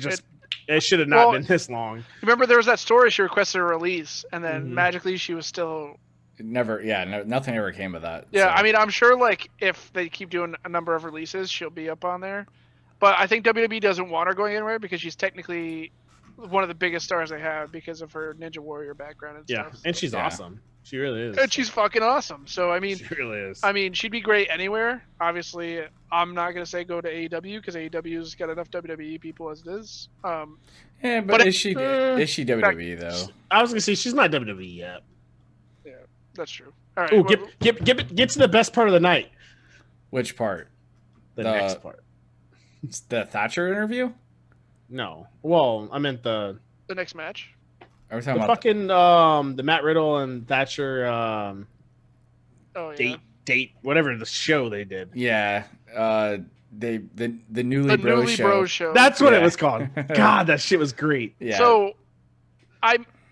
should have not Well, been this long. remember there was that story she requested a release, and then Mhm. magically she was still. Nothing ever came of that. Yeah, so. I mean, I'm sure like if they keep doing a number of releases, she'll be up on there. But I think WWE doesn't want her going anywhere because she's technically one of the biggest stars they have because of her Ninja Warrior background and Yeah, stuff. and she's Yeah. awesome. She really is. And she's fucking awesome. So I mean, she really is. she'd be great anywhere. Obviously, I'm not gonna say go to AEW because AEW's got enough WWE people as it is. Yeah, but but is she WWE though? I was gonna say she's not WWE yet. That's true. All right. Oh, well, get to the best part of the night. Which part? The The- next part. The Thatcher interview? No. Well, I meant the the next match. Are we talking about fucking the Matt Riddle and Thatcher Oh yeah. date whatever the show they did. Yeah, the Newly The Bros Newly show. Bros show. That's what Yeah. it was called. God, that shit was great. Yeah. So,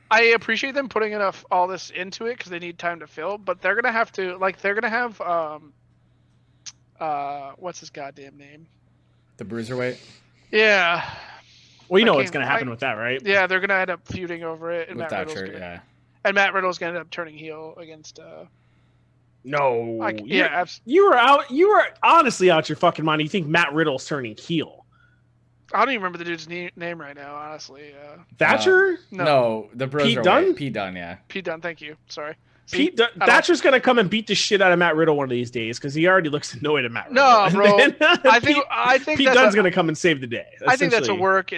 I appreciate them putting enough all this into it because they need time to fill. But they're gonna have to what's his goddamn name? the Bruiserweight Yeah, Well, you know I what's can't- gonna happen with that, right? yeah, they're gonna end up feuding over it, and with Matt Riddle's Thatcher. gonna, Yeah. and Matt Riddle's gonna end up turning heel against. No. Yeah, You were honestly out your fucking mind. You think Matt Riddle's turning heel? I don't even remember the dude's name right now, honestly. Thatcher? No, the Bruiserweight. Pete Dunne? Pete Dunne, yeah. Pete Dunne, thank you. Sorry. Thatcher's gonna come and beat the shit out of Matt Riddle one of these days because he already looks annoyed at Matt Riddle. No, bro. And then I think Pete that's Dunne's gonna come and save the day. I think that's a essentially. work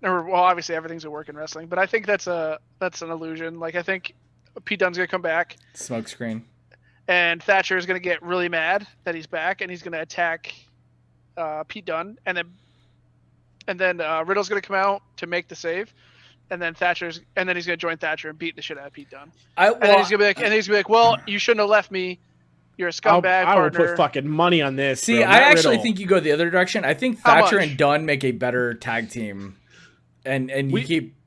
well, obviously everything's a work in wrestling, but I think that's an illusion. Like I think Pete Dunne's gonna come back, Smokescreen. and Thatcher is gonna get really mad that he's back, and he's gonna attack Pete Dunne, and then Riddle's gonna come out to make the save, and then he's gonna join Thatcher and beat the shit out of Pete Dunne. Well, And then he's gonna be like, well, you shouldn't have left me. You're a scumbag I will partner. put fucking money on this. See, bro. I actually think you go the other direction. I think How Thatcher much? and Dunn make a better tag team, and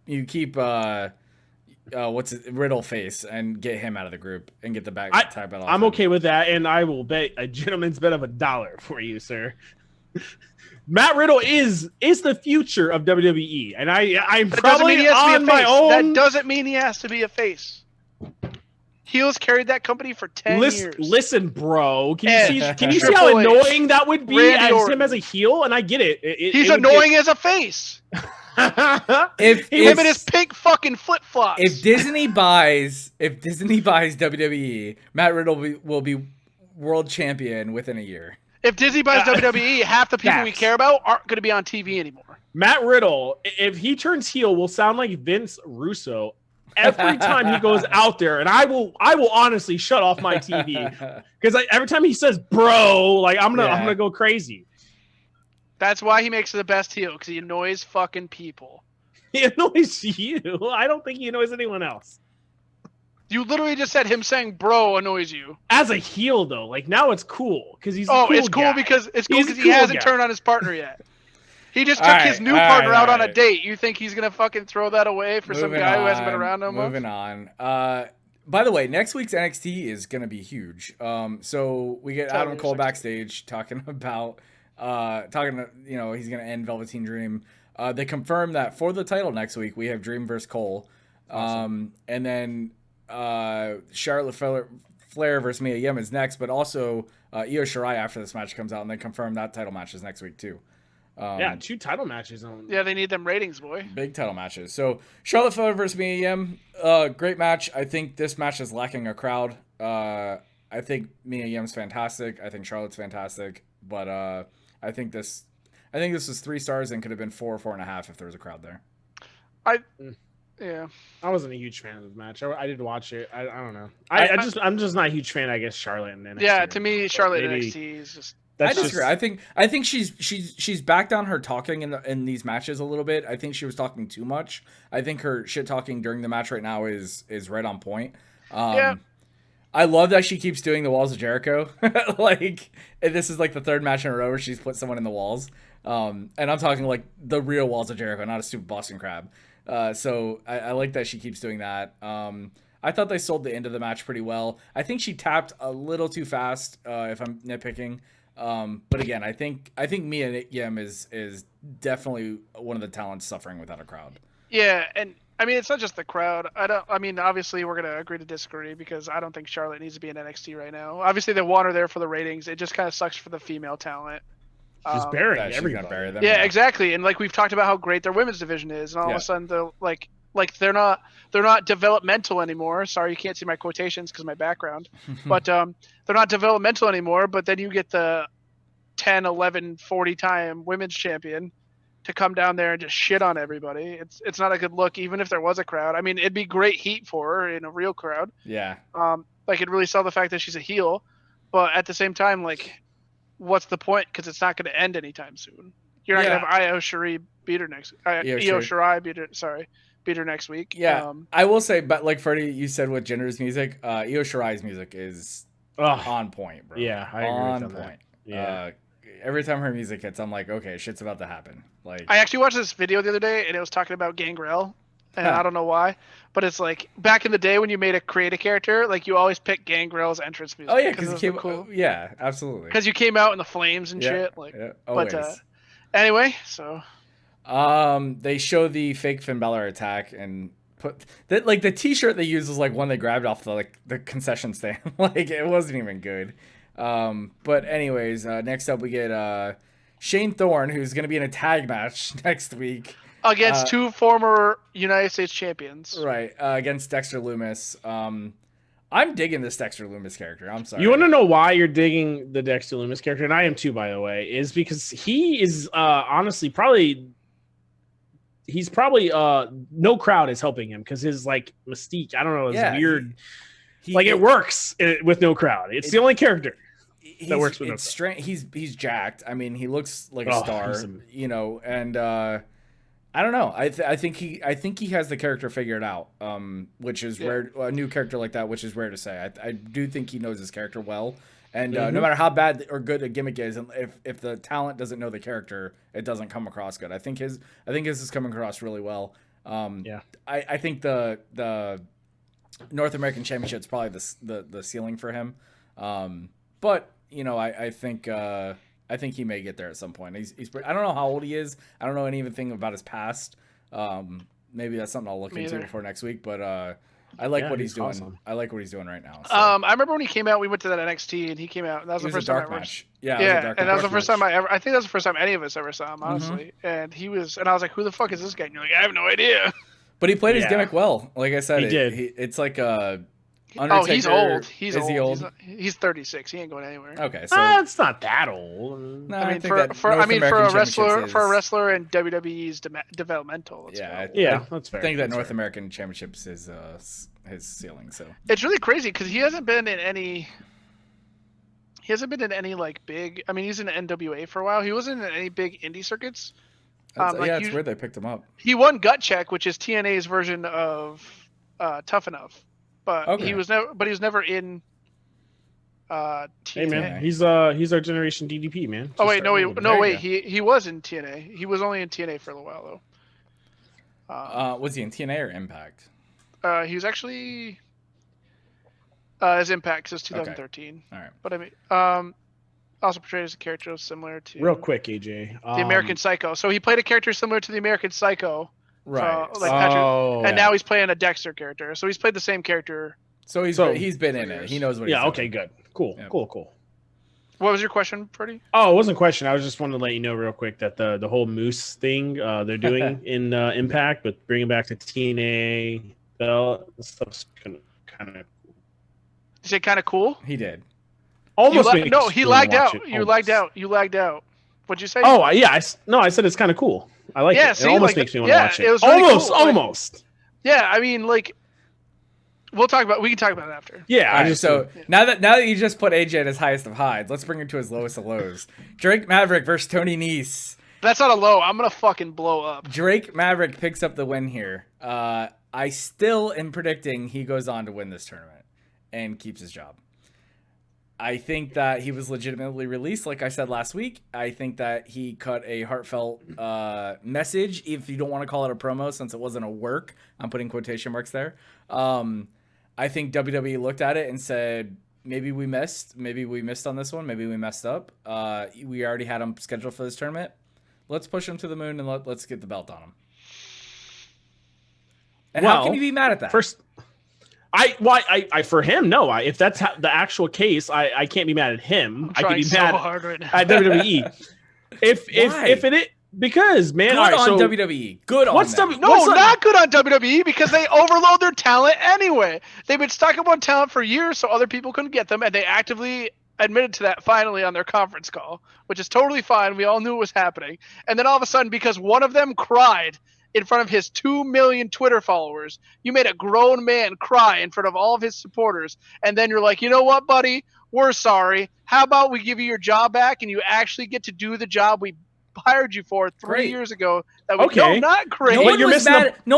you keep Riddle face and get him out of the group and get the tag battle. I'm okay with that, and I will bet a gentleman's bet of $1 for you, sir. Matt Riddle is the future of WWE, and I'm probably on my own. That doesn't mean he has to be a face. Heels carried that company for 10 years. Listen, bro. Can you see how Triple H, annoying that would be Randy as Orton. him as a heel? And I get it. He's annoying as a face. If Him and his pink fucking flip flops. If Disney buys WWE, Matt Riddle will be world champion within a year. If Disney buys WWE, half the people we Facts. care about aren't going to be on TV anymore. Matt Riddle, if he turns heel, will sound like Vince Russo every time he goes out there, and I will honestly shut off my TV because every time he says "bro," like I'm gonna go crazy. That's why he makes it the best heel, because he annoys fucking people. He annoys you. I don't think he annoys anyone else. You literally just said him saying "bro" annoys you. As a heel, though, like now it's cool because he's it's cool because he hasn't turned on his partner yet. He just took his new partner out on a date. You think he's gonna fucking throw that away for some guy who hasn't been around no more? Moving on. By the way, next week's NXT is gonna be huge. So we get Adam Cole backstage talking about he's gonna end Velveteen Dream. They confirmed that for the title next week we have Dream versus Cole. Awesome. And then Charlotte Flair versus Mia Yim is next, but also Io Shirai after this match comes out, and they confirm that title match is next week too. 2 title matches on. Yeah, they need them ratings, boy. Big title matches. So Charlotte Flair versus Mia Yim, great match. I think this match is lacking a crowd. I think Mia Yim's fantastic. I think Charlotte's fantastic, but I think this is 3 stars and could have been 4 or 4.5 if there was a crowd there. Yeah. I wasn't a huge fan of the match. I did watch it. I don't know. I'm just not a huge fan. I guess Charlotte and NXT. Yeah, to me, Charlotte and NXT is just. I disagree. I think she's backed down her talking in these matches a little bit. I think she was talking too much. I think her shit talking during the match right now is right on point. Yeah. I love that she keeps doing the walls of Jericho. Like this is like the 3rd match in a row where she's put someone in the walls. And I'm talking like the real walls of Jericho, not a stupid Boston Crab. So I like that she keeps doing that. I thought they sold the end of the match pretty well. I think she tapped a little too fast, if I'm nitpicking. But again, I think Mia Yim is definitely one of the talents suffering without a crowd. Yeah, and I mean it's not just the crowd. Obviously we're gonna agree to disagree because I don't think Charlotte needs to be in NXT right now. Obviously they want her there for the ratings. It just kind of sucks for the female talent. She's burying everybody. everybody. Them, yeah, exactly. And like we've talked about how great their women's division is, and all of a sudden they're like they're not developmental anymore. Sorry, you can't see my quotations because of my background. But they're not developmental anymore. But then you get the 10, 11, 40 time women's champion to come down there and just shit on everybody. It's not a good look, even if there was a crowd. I mean, it'd be great heat for her in a real crowd. Yeah. Like it'd really sell the fact that she's a heel, but at the same time, like, what's the point? Because it's not going to end anytime soon. You're not going to have Io Shirai beat her next. Io Shirai beat her next week. Yeah, I will say, but like Freddie, you said with Jinder's music, Io Shirai's music is on point, bro. Yeah, I agree on with point. that. Yeah. Every time her music hits, I'm like, okay, shit's about to happen. Like, I actually watched this video the other day, and it was talking about Gangrel, and I don't know why, but it's like back in the day when you create a character, like you always pick Gangrel's entrance music. Oh yeah, because it came cool. Yeah, absolutely. Because you came out in the flames and shit. Like, always. But anyway, so. They show the fake Finn Balor attack and put that, like, the T-shirt they used was like one they grabbed off the concession stand. Like it wasn't even good. But anyways, next up we get Shane Thorne, who's going to be in a tag match next week against 2 former United States champions. Right, against Dexter Lumis. I'm digging this Dexter Lumis character. I'm sorry. You want to know why you're digging the Dexter Lumis character, and I am too, by the way, is because he is honestly probably no crowd is helping him because his like mystique, I don't know, is weird. It works with no crowd. It's the only character that works with no crowd. He's jacked. I mean, he looks like a star, you know, and I don't know. I think he has the character figured out, which is rare. A new character like that, which is rare to say. I do think he knows his character well, and no matter how bad or good a gimmick is, and if the talent doesn't know the character, it doesn't come across good. I think his is coming across really well. I think the North American Championship is probably the ceiling for him, but I think he may get there at some point. He's I don't know how old he is. I don't know anything about his past. Maybe that's something I'll look into before next week. But I like what he's doing. Awesome. I like what he's doing right now. So. I remember when he came out, we went to that NXT and he came out. And that was the first time I match. Yeah, and that was the first time I think that was the first time any of us ever saw him, honestly. And I was like, who the fuck is this guy? And you're like, I have no idea. But he played his gimmick well. Like I said, he did. It's like Undertaker, he's old. He's old. He old? He's 36. He ain't going anywhere. Okay, so it's not that old. No, I mean, for a wrestler in WWE's developmental. That's fair. I think that North American Championships is his ceiling. So it's really crazy because he hasn't been in any like big. I mean, he's in the NWA for a while. He wasn't in any big indie circuits. It's weird they picked him up. He won Gut Check, which is TNA's version of Tough Enough. But he was never in TNA. Hey man, he's our generation DDP, man. He was in TNA. He was only in TNA for a little while though. Was he in TNA or Impact? He was actually as Impact since 2013. All right. But I mean, also portrayed as a character similar to real quick, AJ, the American Psycho. So he played a character similar to the American Psycho. Right. And now he's playing a Dexter character. So he's played the same character. So he's been in it. He knows what he's doing. Yeah, okay, good. Cool. Yep. Cool. What was your question, Freddie? Oh, it wasn't a question. I was just wanting to let you know real quick that the whole Moose thing they're doing in Impact, but bringing back the TNA belt, stuff's kind of cool. You say kind of cool? He did. Almost. He lagged out. You lagged out. What'd you say? Oh, yeah. I said it's kind of cool. I like it. It almost makes me want to watch it. It was really cool. Almost. Yeah, I mean, like, we can talk about it after. Yeah. Now that you just put AJ at his highest of highs, let's bring him to his lowest of lows. Drake Maverick versus Tony Nese. That's not a low. I'm gonna fucking blow up. Drake Maverick picks up the win here. I still am predicting he goes on to win this tournament and keeps his job. I think that he was legitimately released, like I said last week. I think that he cut a heartfelt message, if you don't want to call it a promo, since it wasn't a work. I'm putting quotation marks there. I think WWE looked at it and said, maybe we missed on this one. Maybe we messed up. We already had him scheduled for this tournament. Let's push him to the moon and let's get the belt on him. And how can you be mad at that? For him, no. If that's the actual case, I can't be mad at him. I can be mad hard right now. at WWE. if it is, because man, good on WWE. Good on them. Not good on WWE because they overload their talent anyway. They've been stuck up on talent for years, so other people couldn't get them, and they actively admitted to that finally on their conference call, which is totally fine. We all knew it was happening, and then all of a sudden, because one of them cried in front of his 2 million Twitter followers, you made a grown man cry in front of all of his supporters, and then you're like, you know what, buddy? We're sorry. How about we give you your job back and you actually get to do the job we hired you for 3 years ago? No, not great. No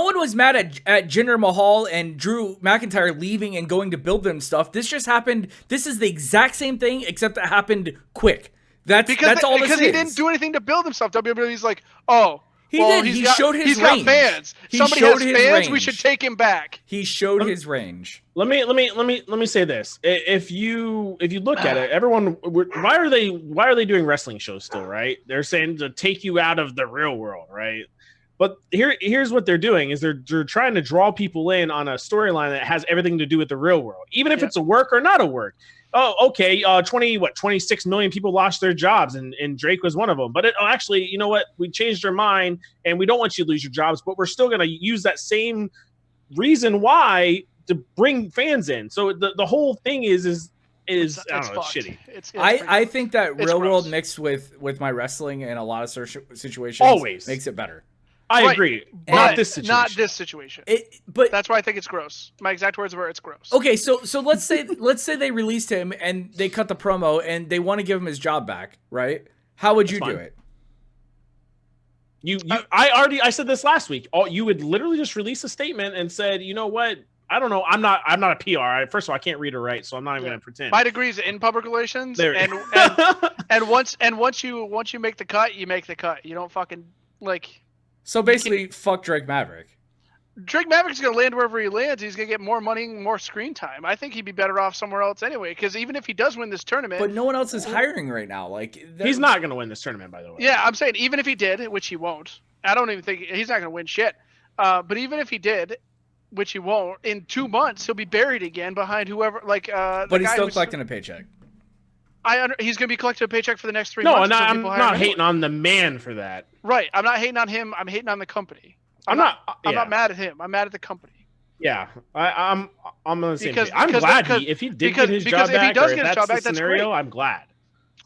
one was mad at Jinder Mahal and Drew McIntyre leaving and going to build them stuff. This just happened. This is the exact same thing, except it happened quick. That's all this is. Because he didn't do anything to build himself. WWE's like, oh, He showed his range. He's got fans. Somebody has fans. We should take him back. He showed his range. Let me say this. If you look at it, everyone, why are they doing wrestling shows still, right? They're saying to take you out of the real world, right? But here's what they're doing is they're trying to draw people in on a storyline that has everything to do with the real world, even if it's a work or not a work. Oh, okay. 26 million people lost their jobs, and Drake was one of them. But actually, you know what? We changed our mind, and we don't want you to lose your jobs, but we're still going to use that same reason why to bring fans in. So the whole thing is I don't know, it's shitty. I think that real world mixed with my wrestling in a lot of situations always makes it better. I agree. Not this situation. But that's why I think it's gross. My exact words were, it's gross. Okay, so let's say they released him and they cut the promo and they want to give him his job back, right? How would you do it? I said this last week. You would literally just release a statement and said, you know what? I don't know. I'm not a PR. First of all, I can't read or write, so I'm not even going to pretend. My degree's in public relations, There. and once you make the cut, you make the cut. You don't fucking like. So basically, fuck Drake Maverick. Drake Maverick's gonna land wherever he lands. He's gonna get more money, more screen time. I think he'd be better off somewhere else anyway. Because even if he does win this tournament, but no one else is hiring right now. Like he's not gonna win this tournament, by the way. Yeah, I'm saying even if he did, which he won't. I don't even think he's not gonna win shit. But even if he did, which he won't, in 2 months he'll be buried again behind whoever. Like, but he's still collecting a paycheck. He's gonna be collecting a paycheck for the next 3 months. No, I'm not hating on the man for that. Right, I'm not hating on him. I'm hating on the company. I'm not mad at him. I'm mad at the company. Yeah, I'm on the same page. I'm glad if he did get his job back, or if that's the scenario, I'm glad.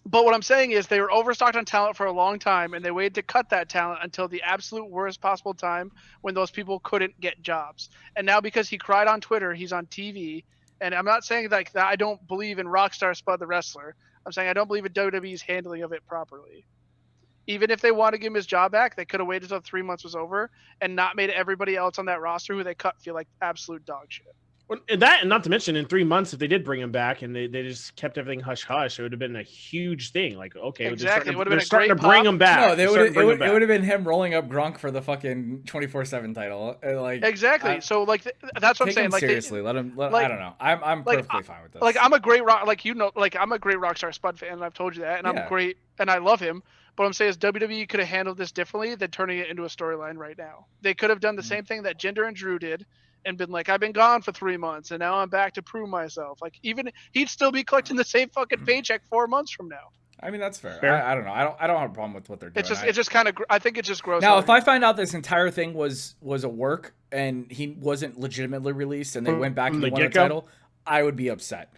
But what I'm saying is they were overstocked on talent for a long time, and they waited to cut that talent until the absolute worst possible time when those people couldn't get jobs. And now because he cried on Twitter, he's on TV. And I'm not saying like that I don't believe in Rockstar Spud the wrestler. I'm saying I don't believe in WWE's handling of it properly. Even if they want to give him his job back, they could have waited until 3 months was over and not made everybody else on that roster who they cut feel like absolute dog shit. Well, that, and not to mention, in 3 months, if they did bring him back and they just kept everything hush hush, it would have been a huge thing. Like, okay, exactly, they're starting to bring him back. No, it would have been him rolling up Gronk for the fucking 24/7 title. Like exactly. So like that's what I'm saying. Him like seriously, let him. I don't know. I'm perfectly fine with this. Like I'm a great I'm a great Rockstar Spud fan, and I've told you that, and I'm great, and I love him. But what I'm saying is WWE could have handled this differently than turning it into a storyline right now. They could have done the same thing that Jinder and Drew did and been like, I've been gone for 3 months and now I'm back to prove myself. Like even he'd still be collecting the same fucking paycheck 4 months from now. I mean, that's fair. I don't know. I don't have a problem with what they're doing. It's just kind of, I think it's just gross. Now, if I find out this entire thing was a work and he wasn't legitimately released and they went back and won the title, I would be upset.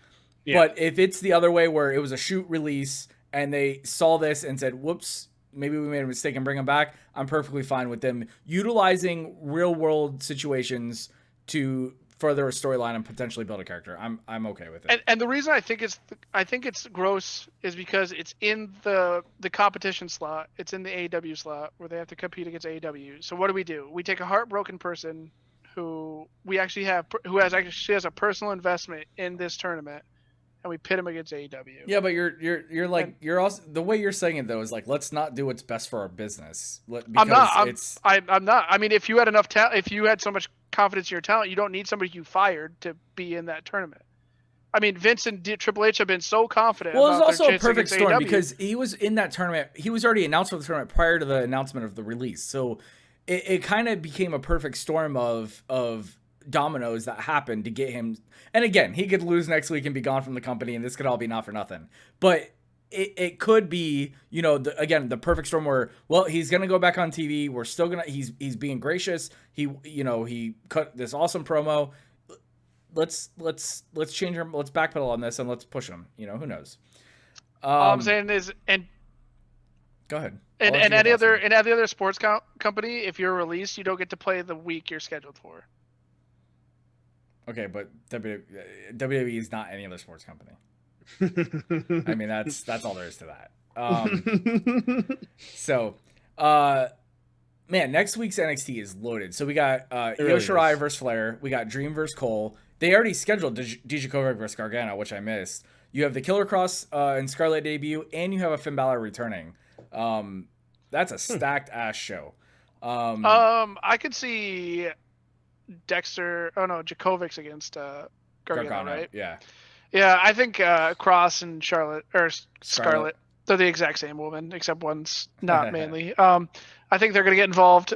Yeah. But if it's the other way where it was a shoot release and they saw this and said, whoops, maybe we made a mistake and bring him back, I'm perfectly fine with them utilizing real world situations to further a storyline and potentially build a character. I'm okay with it. And the reason I think it's gross is because it's in the competition slot. It's in the AEW slot where they have to compete against AEW. So what do? We take a heartbroken person who has a personal investment in this tournament, and we pit him against AEW. Yeah, but you're also, the way you're saying it though is like, let's not do what's best for our business. I'm not. I mean, if you had enough talent, if you had so much confidence in your talent, you don't need somebody you fired to be in that tournament. I mean, Vince and Triple H have been so confident. Well, it was also a perfect storm because he was in that tournament. He was already announced for the tournament prior to the announcement of the release. So it kind of became a perfect storm of dominoes that happened to get him. And again, he could lose next week and be gone from the company, and this could all be not for nothing. But it could be, the perfect storm where, well, he's gonna go back on TV. We're still gonna he's being gracious. He cut this awesome promo. Let's change him. Let's backpedal on this and let's push him. Who knows? All I'm saying is, and go ahead. And any other sports company, if you're released, you don't get to play the week you're scheduled for. Okay, but WWE is not any other sports company. I mean, that's all there is to that. Man, next week's NXT is loaded. So we got Io Shirai versus Flair. We got Dream versus Cole. They already scheduled Dijakovic versus Gargano, which I missed. You have the Killer Cross and Scarlett debut, and you have a Finn Balor returning. That's a stacked ass show. I could see Djokovic's against Gargano, right? Yeah, I think Cross and Scarlett, they're the exact same woman, except one's not manly. I think they're going to get involved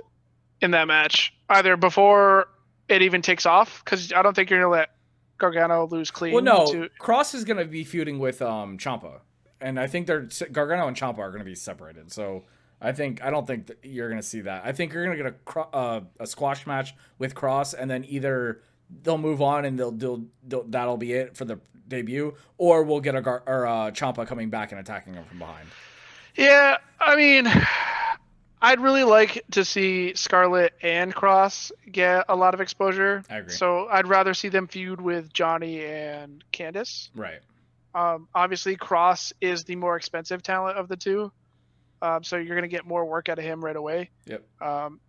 in that match either before it even takes off, because I don't think you're going to let Gargano lose clean. Well, no, Cross is going to be feuding with Ciampa, and I think Gargano and Ciampa are going to be separated. So I don't think that you're going to see that. I think you're going to get a squash match with Cross, and then either they'll move on and that'll be it for the debut, or we'll get a Ciampa coming back and attacking him from behind. Yeah, I mean, I'd really like to see Scarlett and Cross get a lot of exposure. I agree. So I'd rather see them feud with Johnny and Candice. Right. Obviously, Cross is the more expensive talent of the two. So you're gonna get more work out of him right away. Yep.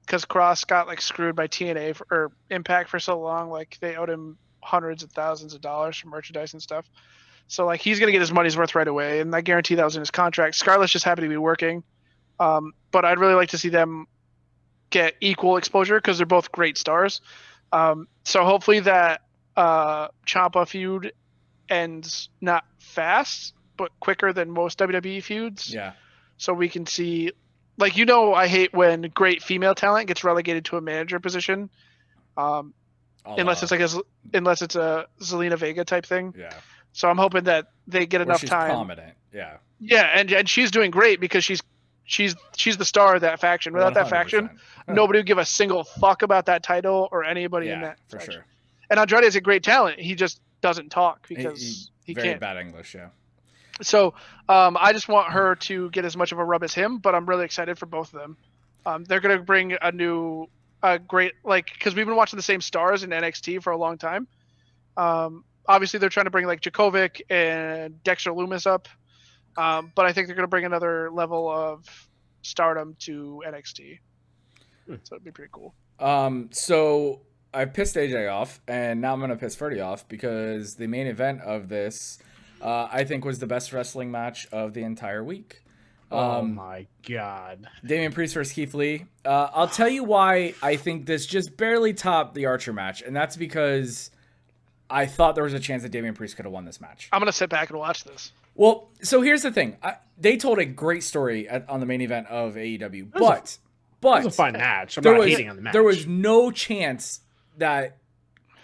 Because Cross got like screwed by TNA or Impact for so long, like they owed him hundreds of thousands of dollars for merchandise and stuff. So like he's gonna get his money's worth right away, and I guarantee that was in his contract. Scarlett's just happy to be working, but I'd really like to see them get equal exposure because they're both great stars. So hopefully that Ciampa feud ends not fast, but quicker than most WWE feuds. Yeah. So we can see, like, I hate when great female talent gets relegated to a manager position, unless it's a Zelina Vega type thing. Yeah. So I'm hoping that they get enough she's time. Prominent. Yeah. Yeah, and she's doing great because she's the star of that faction. Without that faction, nobody would give a single fuck about that title or anybody in that for faction. sure. And Andrade is a great talent. He just doesn't talk because he very can't. bad English. Yeah. So I just want her to get as much of a rub as him, but I'm really excited for both of them. They're going to bring a great, like, because we've been watching the same stars in NXT for a long time. Obviously, they're trying to bring like Djokovic and Dexter Lumis up, but I think they're going to bring another level of stardom to NXT. So it'd be pretty cool. So I pissed AJ off, and now I'm going to piss Ferdy off because the main event of this, I think, was the best wrestling match of the entire week. Oh my God. Damian Priest versus Keith Lee. I'll tell you why I think this just barely topped the Archer match, and that's because I thought there was a chance that Damian Priest could have won this match. I'm going to sit back and watch this. Well, so here's the thing. They told a great story on the main event of AEW, but it was a fine match. I'm not hating on the match. There was no chance that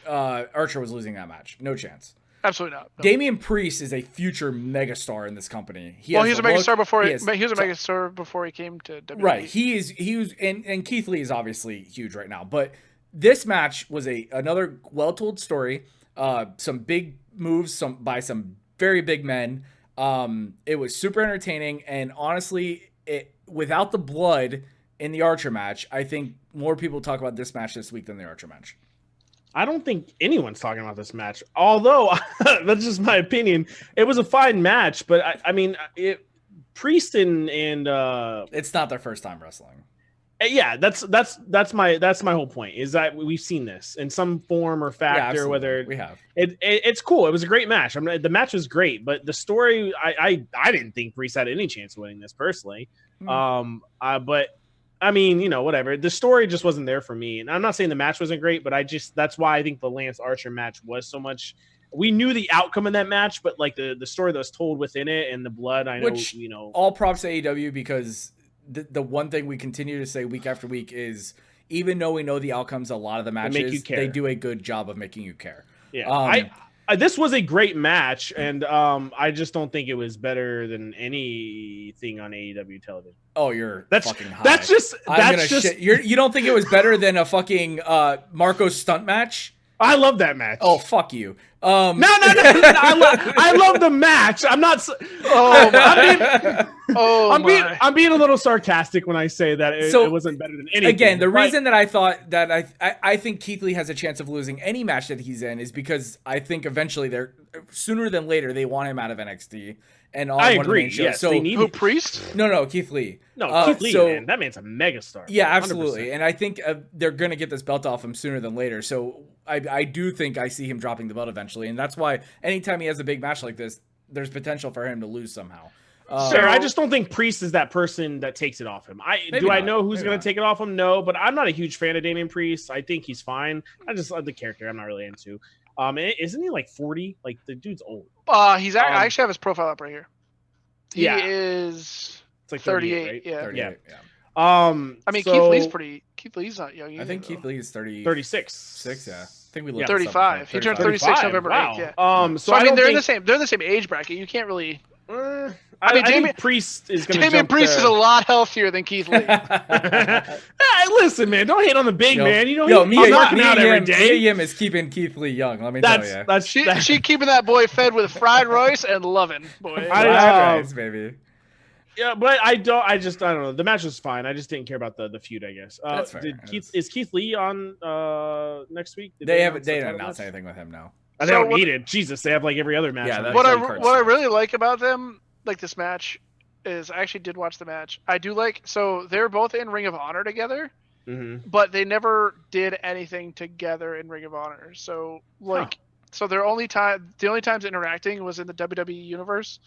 Archer was losing that match. No chance. Absolutely not. No. Damian Priest is a future megastar in this company. He was a megastar before he was a megastar before he came to WWE. Right. He was and Keith Lee is obviously huge right now. But this match was another well-told story. Some big moves by some very big men. It was super entertaining, and honestly, without the blood in the Archer match, I think more people talk about this match this week than the Archer match. I don't think anyone's talking about this match, although that's just my opinion. It was a fine match, but I mean, Priest and it's not their first time wrestling. Yeah, that's my whole point, is that we've seen this in some form or factor. Whether we have it's cool. It was a great match. I mean, the match was great, but the story, I didn't think Priest had any chance of winning this personally. But I mean, whatever. The story just wasn't there for me. And I'm not saying the match wasn't great, but that's why I think the Lance Archer match was so much. We knew the outcome of that match, but like the story that was told within it and the blood, all props to AEW, because the one thing we continue to say week after week is, even though we know the outcomes of a lot of the matches, they do a good job of making you care. Yeah. This was a great match, and I just don't think it was better than anything on AEW television. Oh, that's fucking high. That's just you don't think it was better than a fucking Marco stunt match? I love that match. Oh, fuck you. No. I love the match. I'm not. I'm being a little sarcastic when I say that it wasn't better than anything. Again, the reason that I thought that I think Keith Lee has a chance of losing any match that he's in is because I think eventually sooner than later they want him out of NXT. And I agree. Yes, so who, Priest? No, Keith Lee. No, Keith Lee, man. That man's a megastar. Yeah, absolutely. 100%. And I think they're going to get this belt off him sooner than later. So I do think I see him dropping the belt eventually. And that's why anytime he has a big match like this, there's potential for him to lose somehow. Sure, I just don't think Priest is that person that takes it off him. I know who's going to take it off him? No, but I'm not a huge fan of Damian Priest. I think he's fine. I just love the character. I'm not really into. Isn't he like 40? Like, the dude's old. I actually have his profile up right here. He is it's like 38, right? yeah. 38, yeah. I mean, Keith Lee's not young either. I think Keith Lee is 36. 6, yeah. I think we looked 35. He turned 36 November 8th, yeah. So I mean, they're in the same age bracket. You can't really. I mean, Damian Priest is going to. Damian Priest is a lot healthier than Keith Lee. Hey, listen, man, don't hate on the big man. He's working out every day. Mia Yim is keeping Keith Lee young. Let me tell you. She keeping that boy fed with fried rice and loving, boy. Fried rice, baby. Yeah, but I don't know. The match was fine. I just didn't care about the feud, I guess. That's fair. Is Keith Lee on next week? They didn't announce anything with him, no. They don't need it. Jesus, they have like every other match. What I really like about them, like this match, is I actually did watch the match. I do like so they're both in Ring of Honor together, Mm-hmm. but they never did anything together in Ring of Honor. So like so the only times interacting was in the WWE universe.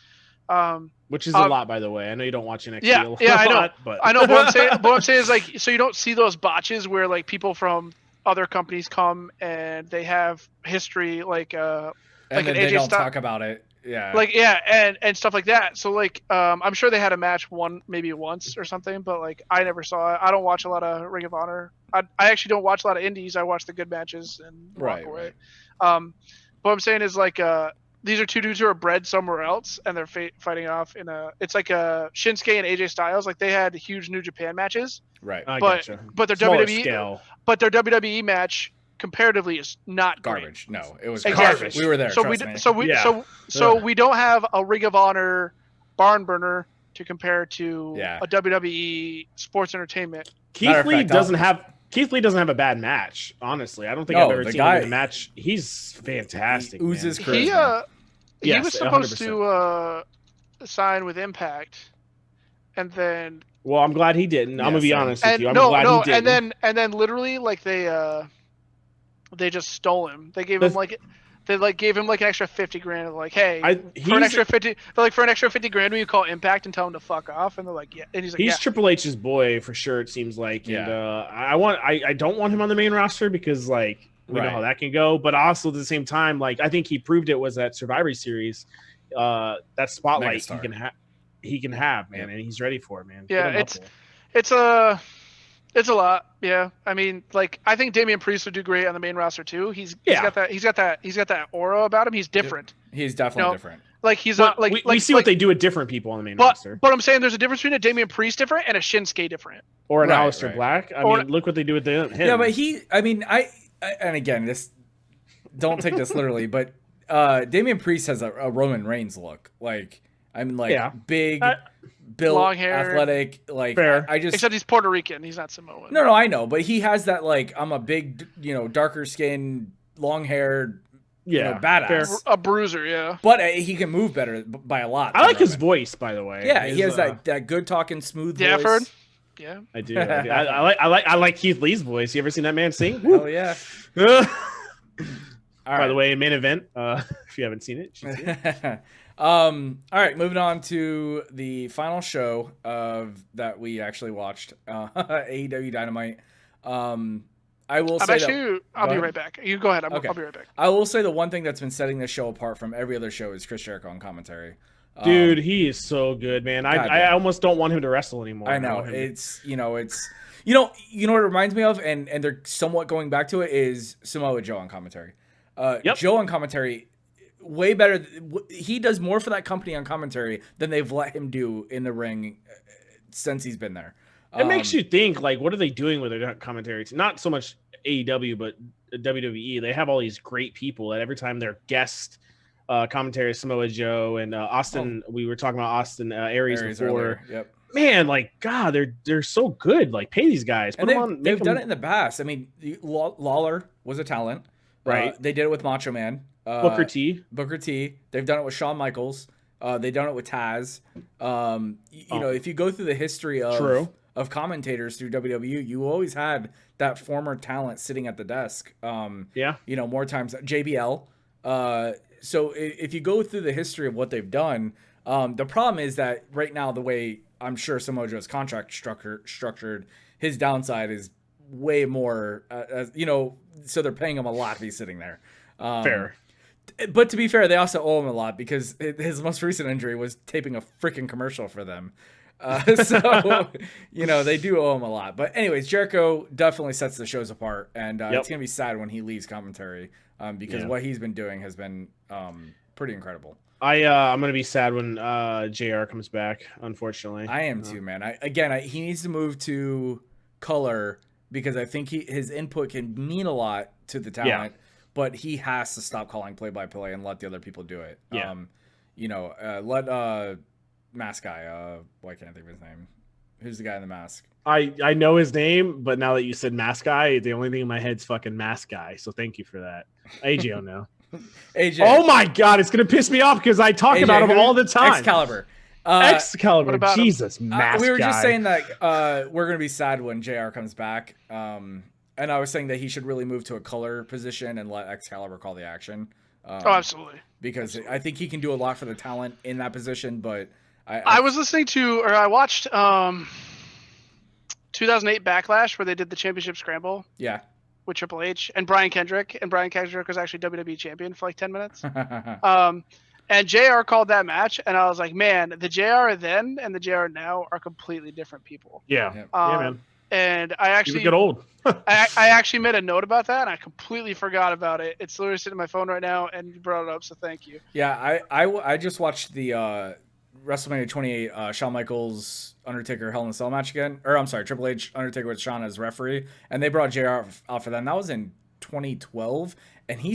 Which is a lot, by the way. I know you don't watch NXT Yeah, a lot, yeah, I know. but I know. But what I'm saying is like, so you don't see those botches where like people from other companies come and they have history like And like then an they AJ don't Styles, talk about it. Yeah. like and stuff like that. So like I'm sure they had a match maybe once or something, but like I never saw it. I don't watch a lot of Ring of Honor. I actually don't watch a lot of indies. I watch the good matches and walk away. Right. What I'm saying is like these are two dudes who are bred somewhere else, and they're fighting off in a. It's like a Shinsuke and AJ Styles. Like they had huge New Japan matches, Right. I but gotcha. but their Smaller WWE scale. but their WWE match comparatively is not Garbage. great. No, it was Exactly. garbage. We were there. So trust we me. so we Yeah. so Ugh. we don't have a Ring of Honor barn burner to compare to Yeah. a WWE sports entertainment. Keith Lee doesn't have a bad match. Honestly, I don't think No, I've ever the seen guy- him in a match. He's fantastic. He oozes man. charisma. He Yes, was supposed 100%. to sign with Impact, and then Well, I'm glad he didn't. I'm gonna be same. honest with and you. I'm glad he didn't. and then literally like they just stole him. They gave him like an extra 50 grand. Like, hey, for an extra 50, they're like, for an extra 50 grand, will you call Impact and tell him to fuck off? And they're like, yeah. And he's like, He's yeah. Triple H's boy for sure. It seems like, and I don't want him on the main roster because like we know how that can go. But also at the same time, like I think he proved it was that Survivor Series, that spotlight he can have, man, and he's ready for it, man. Yeah, it's a lot. Yeah, I mean, like I think Damian Priest would do great on the main roster too. He's got that aura about him. He's different. He's definitely different. Like he's not like we see what they do with different people on the main roster. But I'm saying there's a difference between a Damian Priest different and a Shinsuke different. Or an Aleister Black. I mean, look what they do with him. Yeah, but I and again, this don't take this literally, but Damian Priest has a Roman Reigns look. Like I'm like big, built, long hair, athletic. Like fair. I just except he's Puerto Rican. He's not Samoan. No, I know, but he has that like I'm a big, darker skin, long haired. Badass. A bruiser, yeah. But he can move better by a lot. I like his voice, by the way. Yeah, he has that good talking, smooth voice. Dafford. Yeah, I do. I like Keith Lee's voice. You ever seen that man sing? Hell yeah. By the way, main event. If you haven't seen it, you should see it. All right, moving on to the final show that we actually watched, AEW Dynamite. I will say I'll be right back. You go ahead. I'll be right back. I will say the one thing that's been setting this show apart from every other show is Chris Jericho on commentary. Dude, he is so good, man. I almost don't want him to wrestle anymore. I know. It's you know what it reminds me of, and they're somewhat going back to it, is Samoa Joe on commentary. Joe on commentary, way better. He does more for that company on commentary than they've let him do in the ring since he's been there. It makes you think, like, what are they doing with their commentary? Not so much AEW, but WWE. They have all these great people that every time their guest commentary, Samoa Joe and Austin, we were talking about Austin Aries before. Earlier. Yep. Man, like, God, they're so good. Like, pay these guys. They've done it in the past. I mean, Lawler was a talent. Right. They did it with Macho Man. Booker T. They've done it with Shawn Michaels. They've done it with Taz. If you go through the history of commentators through WWE, you always had that former talent sitting at the desk. More times JBL. So if you go through the history of what they've done, the problem is that right now, the way I'm sure Samoa Joe's contract structured, his downside is way more, so they're paying him a lot to be sitting there. Fair. But to be fair, they also owe him a lot because his most recent injury was taping a freaking commercial for them. So they do owe him a lot. But anyways, Jericho definitely sets the shows apart, and it's gonna be sad when he leaves commentary because what he's been doing has been pretty incredible. I'm gonna be sad when JR comes back. Unfortunately, I am too, man. He needs to move to color because I think his input can mean a lot to the talent, but he has to stop calling play-by-play and let the other people do it. Let mask guy. Why can't I think of his name? Who's the guy in the mask? I know his name, but now that you said mask guy, the only thing in my head's fucking mask guy. So thank you for that. AJ Ono. AJ. Oh my God, it's gonna piss me off because I talk about him all the time. Excalibur. Excalibur, what about him? Jesus, mask we were just guy. saying that we're gonna be sad when JR comes back. And I was saying that he should really move to a color position and let Excalibur call the action. Oh, absolutely. Because I think he can do a lot for the talent in that position. But I was listening to, or I watched 2008 Backlash where they did the championship scramble yeah. with Triple H and Brian Kendrick, and Brian Kendrick was actually WWE champion for like 10 minutes. And JR called that match, and I was like, man, the JR then and the JR now are completely different people. Yeah, Yep. yeah, man. And I You actually get old. I actually made a note about that, and I completely forgot about it. It's literally sitting on my phone right now, and you brought it up, so thank you. Yeah, I just watched the WrestleMania 28 Shawn Michaels Undertaker Hell in a Cell match again. Or I'm sorry, Triple H Undertaker with Shawn as referee, and they brought JR out for that. And that was in 2012, and he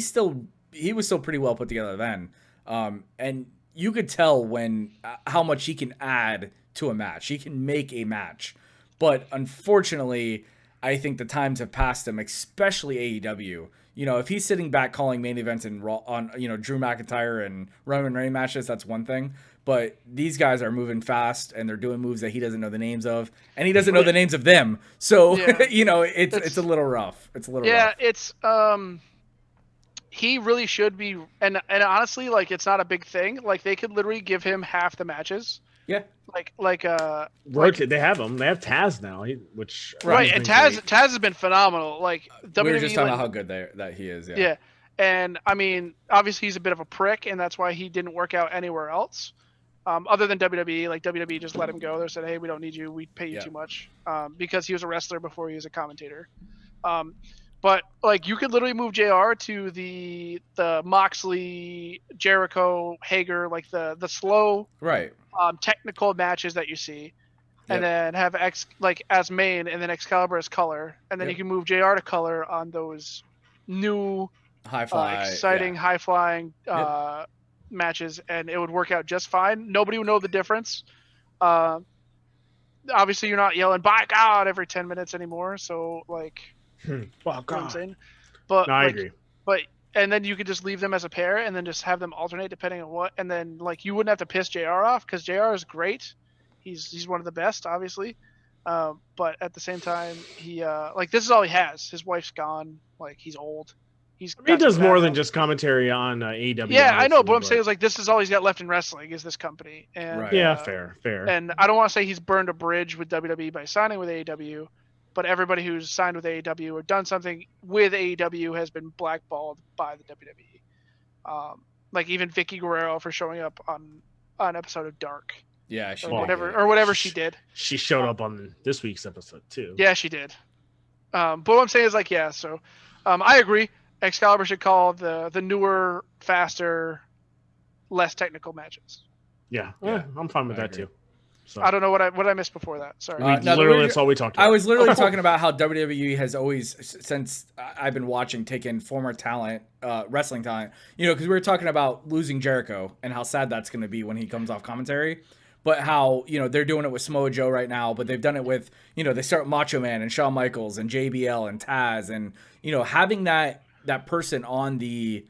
was still pretty well put together then. And you could tell when how much he can add to a match. He can make a match, but unfortunately, I think the times have passed him, especially AEW. You know, if he's sitting back calling main events and Raw on, you know, Drew McIntyre and Roman Reigns matches, that's one thing. But these guys are moving fast and they're doing moves that he doesn't know the names of, and he doesn't know the names of them. So Yeah. you know, it's a little rough. It's a little rough. It's he really should be, and honestly, like, it's not a big thing. Like, they could literally give him half the matches. Yeah. Rotate. They have him. They have Taz now, which right. And Taz has been phenomenal. Like, We were WWE, just talking like, about how good that he is. Yeah. yeah. And I mean, obviously, he's a bit of a prick, and that's why he didn't work out anywhere else. Other than WWE, like WWE just let him go. They said, "Hey, we don't need you. We pay you too much," because he was a wrestler before he was a commentator. But like, you could literally move JR to the Moxley, Jericho, Hager, like the slow, Right. technical matches that you see, and Yep. then have X like as main, and then Excalibur as color, and then Yep. you can move JR to color on those new, High fly. exciting, yeah. high flying Yep. matches, and it would work out just fine. Nobody would know the difference. Obviously, you're not yelling "by God" every 10 minutes anymore, so like, Wow, you know what I'm God. saying? But No, I like, agree. But and then you could just leave them as a pair, and then just have them alternate depending on what, and then like you wouldn't have to piss JR off because JR is great. He's one of the best, obviously. But at the same time, he like, this is all he has. His wife's gone. Like, he's old. He got does some more bad than health. just commentary on AEW. Yeah, I know, but what I'm obviously, saying is, like, this is all he's got left in wrestling is this company. And Right. yeah, fair. And I don't want to say he's burned a bridge with WWE by signing with AEW, but everybody who's signed with AEW or done something with AEW has been blackballed by the WWE. Like even Vicky Guerrero for showing up on an episode of Dark Yeah. She or did whatever good. or whatever she did. She showed up on this week's episode too. Yeah, she did. But what I'm saying is, like, yeah. So I agree. Excalibur should call the newer, faster, less technical matches. Yeah, Yeah, I'm fine with I that agree. too. So I don't know what I missed before that. Sorry. No, literally, we- that's all we talked about. I was literally talking about how WWE has always, since I've been watching, taken former talent, wrestling talent, you know, because we were talking about losing Jericho and how sad that's going to be when he comes off commentary, but how, you know, they're doing it with Samoa Joe right now, but they've done it with, you know, they start Macho Man and Shawn Michaels and JBL and Taz, and, you know, having that person on the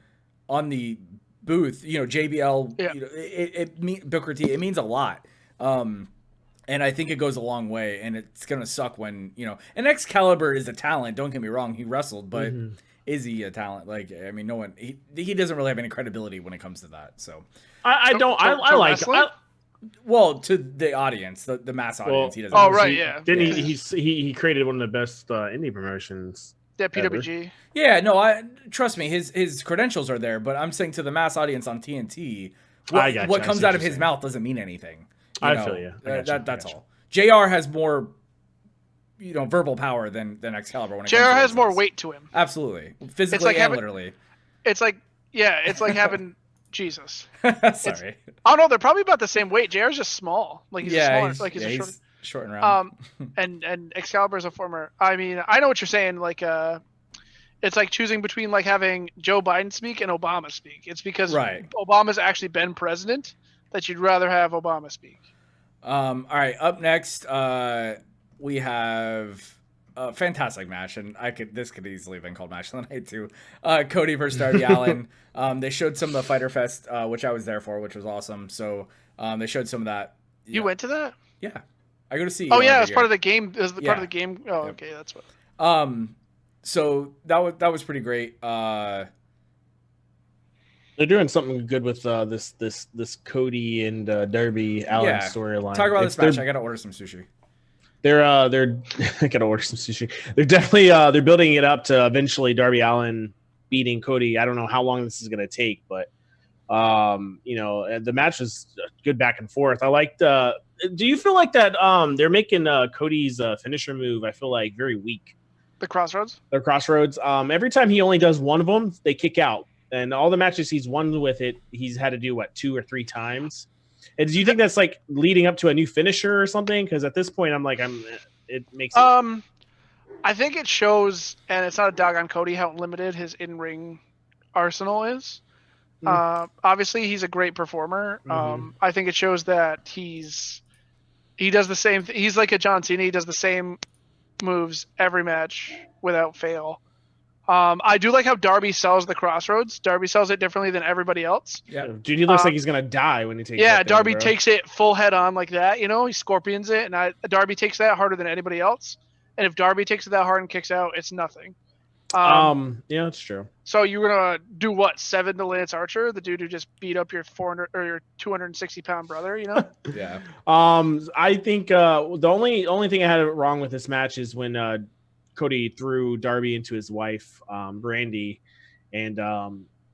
booth, you know, JBL, Yeah. you know, Booker T, it means a lot. And I think it goes a long way, and it's going to suck when, you know, and Excalibur is a talent. Don't get me wrong. He wrestled, but is he a talent? Like, I mean, no one, he doesn't really have any credibility when it comes to that. So, I don't. I to like. wrestling? well, to the audience, the mass audience, he doesn't. Oh, right, yeah. Then Yeah. he created one of the best indie promotions. Yeah, PWG. Yeah, no, trust me, his credentials are there, but I'm saying to the mass audience on TNT, I gotcha, what I comes see what out of you're his saying. mouth doesn't mean anything. I know? feel you. I gotcha, That's I gotcha. all. JR has more, you know, verbal power than Excalibur. When it JR comes to has more business. weight to him. Absolutely, physically like and having- literally. It's like, yeah, it's like having Jesus. Sorry. I don't know. They're probably about the same weight. JR's just small. Like, he's a yeah, smaller, he's, like he's yeah, a short. he's short and round. And Excalibur's a former. I mean, I know what you're saying. Like, it's like choosing between like having Joe Biden speak and Obama speak. It's because Right. Obama's actually been president that you'd rather have Obama speak. All right, up next, we have a fantastic match, and this could easily have been called Match of the Night too. Cody versus Darby Allin. They showed some of the Fighter Fest, which I was there for, which was awesome. So they showed some of that You went to that? Yeah, I go to see. Oh yeah, it's part of the game. Is the part of Yeah. the game? Oh, Yep. okay, that's what. So that was pretty great. They're doing something good with this Cody and Darby Allin storyline. Talk about this match. I gotta order some sushi. They're I gotta order some sushi. They're definitely they're building it up to eventually Darby Allin beating Cody. I don't know how long this is gonna take, but the match was good back and forth. I liked. Do you feel like that? They're making Cody's finisher move, I feel like, very weak. The Crossroads. The Crossroads. Every time he only does one of them, they kick out. And all the matches he's won with it, he's had to do 2 or 3 times. And do you think that's like leading up to a new finisher or something? Because at this point, it makes. I think it shows, and it's not a dog on Cody, how limited his in-ring arsenal is. Obviously, he's a great performer. I think it shows that he does the same. He's like a John Cena. He does the same moves every match without fail. I do like how Darby sells the Crossroads. Darby sells it differently than everybody else. Yeah, dude, he looks like he's gonna die when he takes. Yeah, Darby takes it full head on like that. You know, he scorpions it, and Darby takes that harder than anybody else. And if Darby takes it that hard and kicks out, it's nothing. Yeah, that's true. So you're gonna do what? 7 to Lance Archer, the dude who just beat up your 400 or your 260-pound brother, you know? Yeah. I think the only thing I had wrong with this match is when Cody threw Darby into his wife, Brandy, and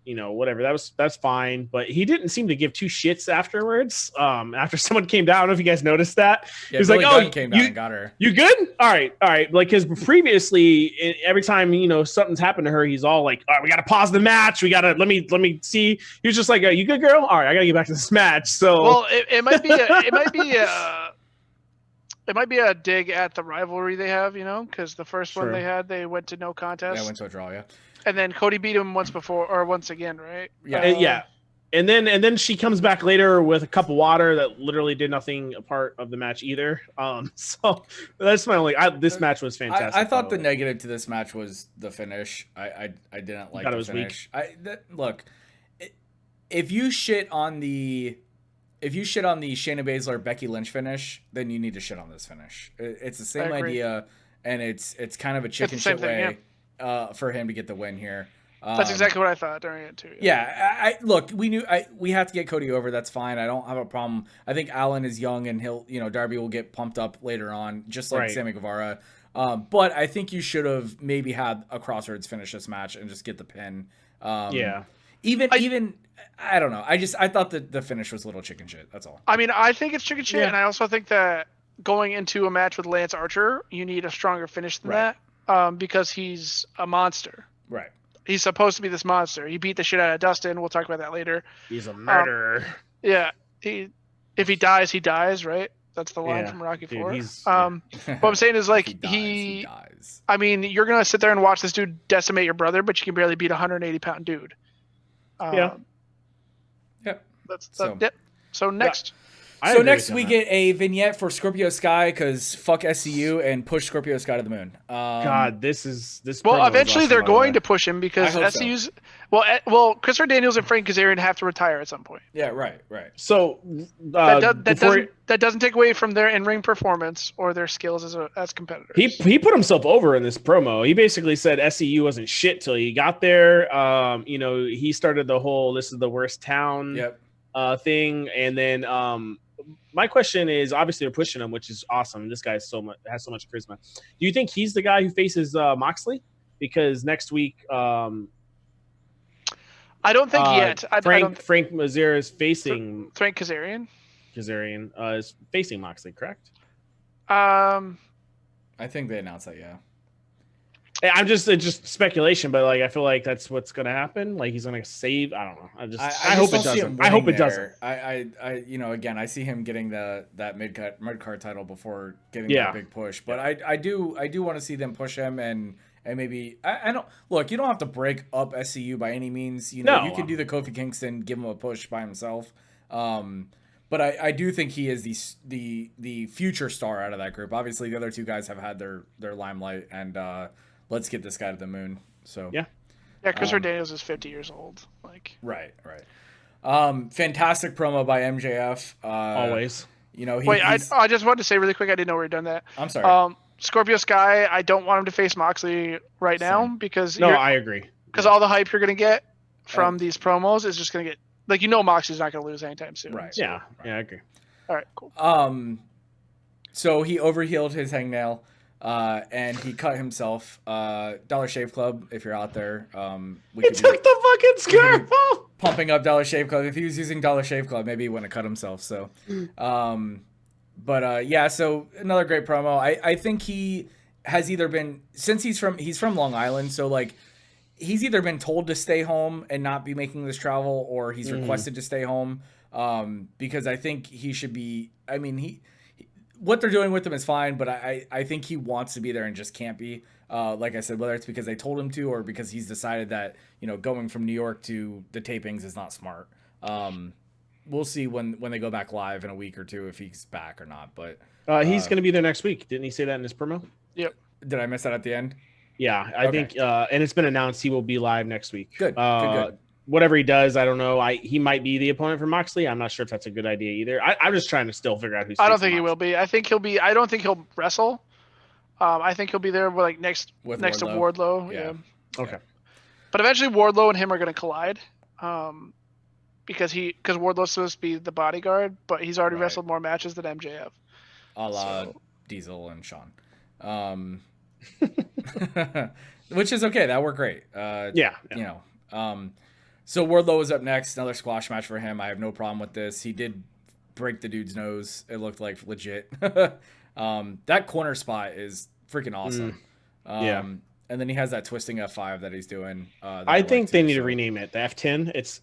whatever. That's fine, but he didn't seem to give 2 shits afterwards. After someone came down, I don't know if you guys noticed that. Yeah, he was Billy like, Gunn "Oh, came down and got her. You good? All right." Like, because previously, every time something's happened to her, he's all like, "All right, we gotta pause the match. We gotta let me see." He was just like, "You good, girl? All right, I gotta get back to this match." So, well, it might be a dig at the rivalry they have, because the first one they had, they went to no contest. Yeah, went to a draw. Yeah. And then Cody beat him once again, right? Yeah. Yeah. And then she comes back later with a cup of water that literally did nothing a part of the match either. So that's my only. This match was fantastic. I thought the negative to this match was the finish. I didn't like the finish. Look, if you shit on the Shayna Baszler Becky Lynch finish, then you need to shit on this finish. It's the same idea, and it's kind of a chicken shit way for him to get the win here. That's exactly what I thought during it too. Yeah, look, we have to get Cody over. That's fine. I don't have a problem. I think Allen is young, and Darby will get pumped up later on, just like Sammy Guevara. But I think you should have maybe had a Crossroads finish this match and just get the pin. Even I don't know. I thought that the finish was a little chicken shit. That's all. I mean, I think it's chicken shit, and I also think that going into a match with Lance Archer, you need a stronger finish than that, because he's a monster. Right. He's supposed to be this monster. He beat the shit out of Dustin. We'll talk about that later. He's a murderer. Yeah. If he dies, he dies, right? That's the line from Rocky IV. What I'm saying is, like, he dies. I mean, you're going to sit there and watch this dude decimate your brother, but you can barely beat a 180-pound dude. Yep. So next. So next we get a vignette for Scorpio Sky because fuck SCU and push Scorpio Sky to the moon. God, this. Well, eventually they're going to push him because SCU's. So. Well, Christopher Daniels and Frank Kazarian have to retire at some point. Yeah, right. So that doesn't take away from their in-ring performance or their skills as competitors. He put himself over in this promo. He basically said SCU wasn't shit till he got there. He started the whole "this is the worst town" thing, and then. My question is, obviously they're pushing him, which is awesome. This guy has so much charisma. Do you think he's the guy who faces Moxley? Because next week, I don't think yet. Frank Mazur is facing Frank Kazarian. Kazarian is facing Moxley, correct? I think they announced that. Yeah. I'm just speculation, but like I feel like that's what's gonna happen. Like he's gonna save. I don't know. I hope it doesn't. I hope it doesn't. I again, I see him getting that mid card title before getting that big push. But I do want to see them push him and maybe I don't look. You don't have to break up SCU by any means. You can do the Kofi Kingston, give him a push by himself. But I do think he is the future star out of that group. Obviously, the other two guys have had their limelight and. Let's get this guy to the moon. So yeah. Christopher Daniels is 50 years old. Like right. Fantastic promo by MJF. Always. You know, Wait, I just wanted to say really quick, I didn't know we were done that. I'm sorry. Scorpio Sky, I don't want him to face Moxley right now because I agree. Because all the hype you're gonna get from these promos is just gonna get Moxley's not gonna lose anytime soon. Right. So. Yeah, I agree. All right, cool. So he overhealed his hangnail, and he cut himself. Dollar Shave Club, if you're out there, He took the fucking scalpel. Pumping up Dollar Shave Club. If he was using Dollar Shave Club, maybe he wouldn't have cut himself. So, yeah. So another great promo. I think he has either been, since he's from Long Island, so like he's either been told to stay home and not be making this travel, or he's requested to stay home. Because I think he should be. I mean, what they're doing with him is fine, but I think he wants to be there and just can't be. Like I said, whether it's because they told him to or because he's decided that, you know, going from New York to the tapings is not smart. We'll see when they go back live in a week or two if he's back or not. But he's going to be there next week. Didn't he say that in his promo? Yep. Did I miss that at the end? Yeah, I think, and it's been announced he will be live next week. Good. Good. Whatever he does, I don't know. He might be the opponent for Moxley. I'm not sure if that's a good idea either. I'm just trying to still figure out who's. I don't think he will be. I think he'll be. I don't think he'll wrestle. I think he'll be there next to Wardlow. Yeah. Okay. But eventually, Wardlow and him are going to collide, because Wardlow's supposed to be the bodyguard, but he's already wrestled more matches than MJF. A la Diesel and Shawn. Which is okay. That worked great. Yeah. You know. So Wardlow was up next. Another squash match for him. I have no problem with this. He did break the dude's nose. It looked like legit. That corner spot is freaking awesome. Yeah. And then he has that twisting F5 that he's doing. I think they need to rename it the F10. It's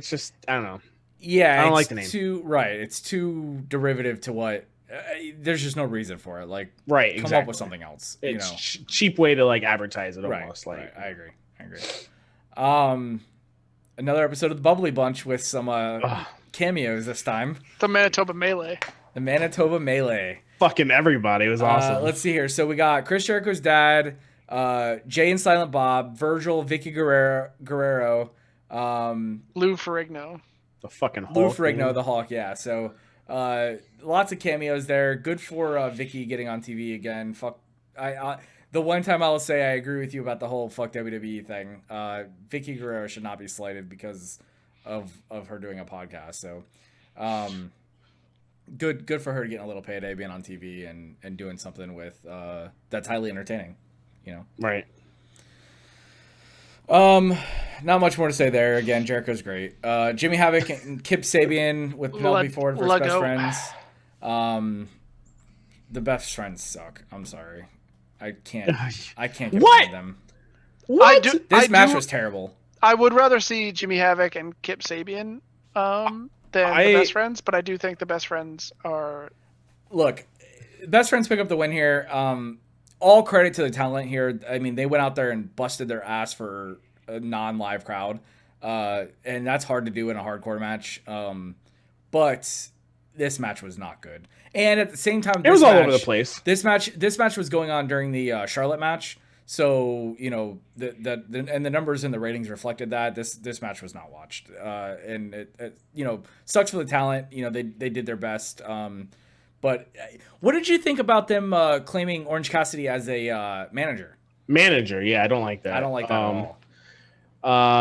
just, I don't know. Yeah, I don't like the name. It's too derivative to what. There's just no reason for it. Like, come up with something else. It's cheap way to like advertise it almost. Right. I agree. Another episode of the Bubbly Bunch with some cameos this time. The Manitoba Melee. Fucking everybody was awesome. Let's see here. So we got Chris Jericho's dad, Jay and Silent Bob, Virgil, Vicky Guerrero, Lou Ferrigno. The fucking Hulk. Lou Ferrigno, the Hulk. Yeah. So lots of cameos there. Good for Vicky getting on TV again. Fuck. The one time I will say I agree with you about the whole fuck WWE thing. Vicky Guerrero should not be slighted because of her doing a podcast. So, good for her getting a little payday, being on TV and doing something with that's highly entertaining. You know. Right. Not much more to say there. Again, Jericho's great. Jimmy Havoc and Kip Sabian with Penelope Ford versus Best Friends. The Best Friends suck. I'm sorry. I can't get behind them. What? This match was terrible. I would rather see Jimmy Havoc and Kip Sabian than the Best Friends, but I do think the Best Friends are. Look, Best Friends pick up the win here. All credit to the talent here. I mean, they went out there and busted their ass for a non-live crowd, and that's hard to do in a hardcore match. But this match was not good. And at the same time, it was all over the place. This match was going on during the Charlotte match, so you know and the numbers and the ratings reflected that this match was not watched. And it you know, sucks for the talent. You know, they did their best. But what did you think about them claiming Orange Cassidy as a manager? Manager, yeah, I don't like that. I don't like that at all.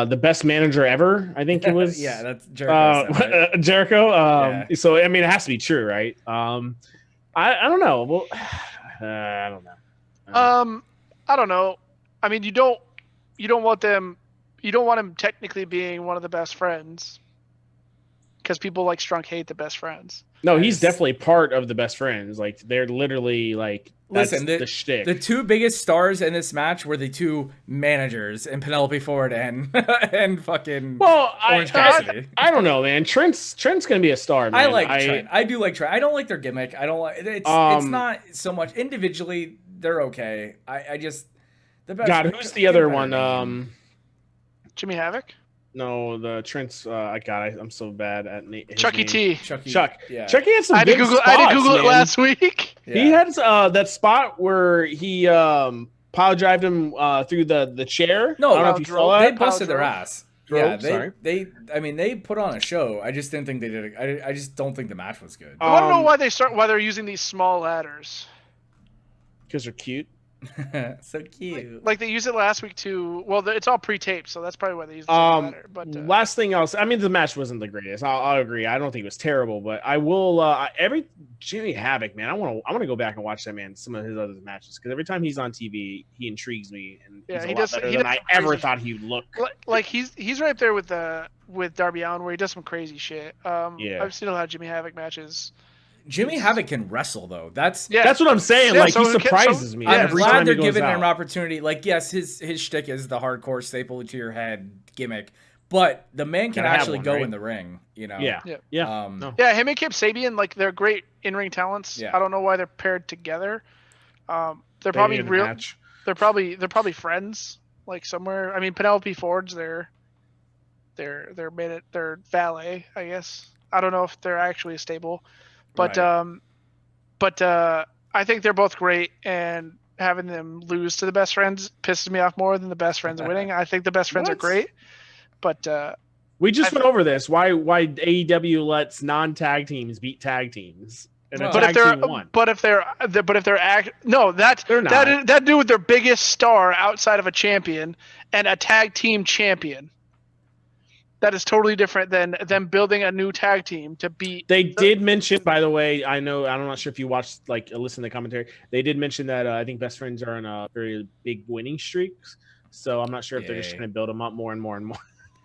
The best manager ever, I think it was. Yeah, that's Jericho. Right? Jericho. Yeah. So I mean, it has to be true, right? I don't know. Well, I don't know. I don't know. I mean, you don't want them. You don't want him technically being one of the best friends, because people like Strunk hate the Best Friends. No, he's definitely part of the Best Friends. Like, they're literally like. Listen, the shtick. The two biggest stars in this match were the two managers, and Penelope Ford and fucking Orange Cassidy. I don't know, man. Trent's gonna be a star, man. I like Trent. I do like Trent. I don't like their gimmick. I don't like it's not so much individually. They're okay. I just the best. God, who's the other one? Jimmy Havoc. No, the Trent's. I'm so bad at Chucky T. Chuck. Yeah. Chucky had some. I had to Google it last week. Yeah. He had that spot where he pile drived him through the chair. No, I don't know if you saw that. They busted their ass. Yeah, sorry. I mean, they put on a show. I just didn't think they did it. I just don't think the match was good. I want to know why they're using these small ladders. Because they're cute. So cute. Like they used it last week too. Well, it's all pre-taped, so that's probably why they used the same ladder. But last thing else, I mean, the match wasn't the greatest. I'll agree. I don't think it was terrible, but I will. Every Jimmy Havoc, man, I want to go back and watch that man some of his other matches because every time he's on TV, he intrigues me, and he's a lot better than I ever thought he would look. Like he's right there with Darby Allin, where he does some crazy shit. Yeah. I've seen a lot of Jimmy Havoc matches. Jimmy Havoc can wrestle though. That's what I'm saying. Yeah, like he surprises me. I'm every glad time they're he goes giving out. him an opportunity. Like, yes, his shtick is the hardcore staple to your head gimmick, but the man can actually go in the ring. You know. Yeah. Yeah, him and Kip Sabian, like they're great in-ring talents. Yeah. I don't know why they're paired together. They're probably real. They're probably friends, like somewhere. I mean, Penelope Ford's their valet, I guess. I don't know if they're actually a stable, but Right. But I think they're both great, and having them lose to the best friends pisses me off more than the best friends winning. I think the best friends are great, but we just went over this. Why AEW lets non-tag teams beat tag teams? And Well, a tag team won. but if they're They're not. that dude with their biggest star outside of a champion and a tag team champion. That is totally different than them building a new tag team to beat. They did mention, by the way, I'm not sure if you watched, listen to the commentary. They did mention that I think Best Friends are on a very big winning streaks. So I'm not sure if they're just trying to build them up more and more and more.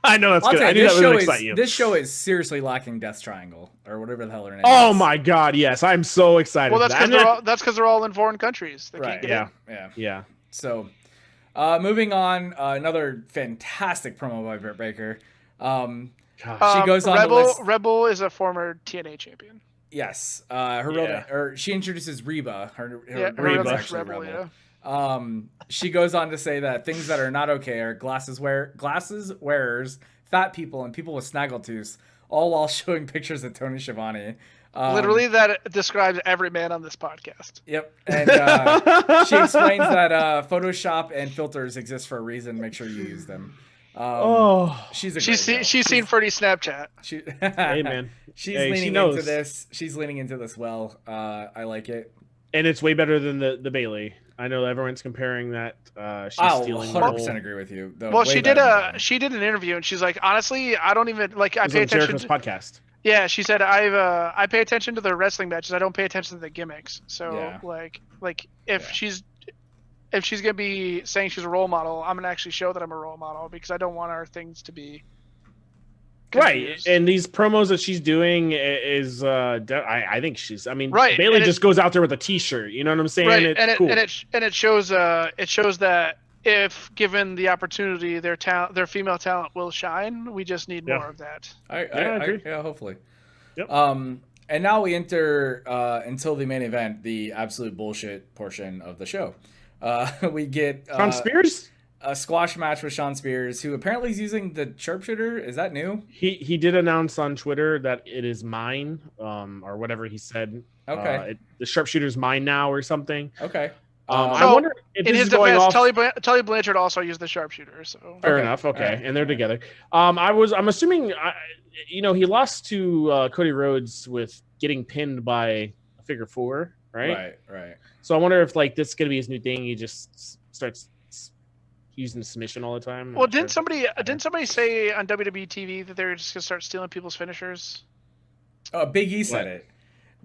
I know that's good. I knew that would excite you. This show is seriously lacking Death Triangle or whatever the hell her name is. Oh my God, yes. I'm so excited. Well, that's because they're all in foreign countries. They right. Can't Yeah. So moving on, another fantastic promo by Britt Baker. She goes on to list. Rebel is a former TNA champion. Yes, she introduces Reba. Her Reba. is actually Rebel. She goes on to say that things that are not okay are glasses wearers, fat people, and people with snaggletooths, all while showing pictures of Tony Schiavone. Literally, that describes every man on this podcast. Yep, and she explains that Photoshop and filters exist for a reason. Make sure you use them. She's seen Freddie's Snapchat. Hey man, she's leaning into this. She's leaning into this well. I like it, and it's way better than the Bailey. I know everyone's comparing that. She's stealing. 100% agree with you. Well, she did an interview, and she's like, honestly, I don't even like. I pay attention to podcast. Yeah, she said I pay attention to the wrestling matches. I don't pay attention to the gimmicks. So if she's gonna be saying she's a role model, I'm gonna actually show that I'm a role model because I don't want our things to be confused. Right. And these promos that she's doing is I think she's. I mean, right. Bailey just goes out there with a T-shirt. You know what I'm saying? Right. It's cool. And it shows that if given the opportunity, their female talent will shine. We just need more of that. I agree. Yeah, hopefully. Yep. And now we enter until the main event, the absolute bullshit portion of the show. We get Sean Spears, a squash match with Sean Spears, who apparently is using the sharpshooter. Is that new? He did announce on Twitter that it is mine, or whatever he said. Okay. The sharpshooter's mine now, or something. Okay. I wonder if in this his is going defense, off. Tully Blanchard also used the sharpshooter. So Fair enough. Okay, right. And they're together. I'm assuming, he lost to Cody Rhodes with getting pinned by a figure four, right? Right. So I wonder if this is gonna be his new thing. He just starts using submission all the time. Well, didn't somebody say on WWE TV that they're just gonna start stealing people's finishers? Big E said it.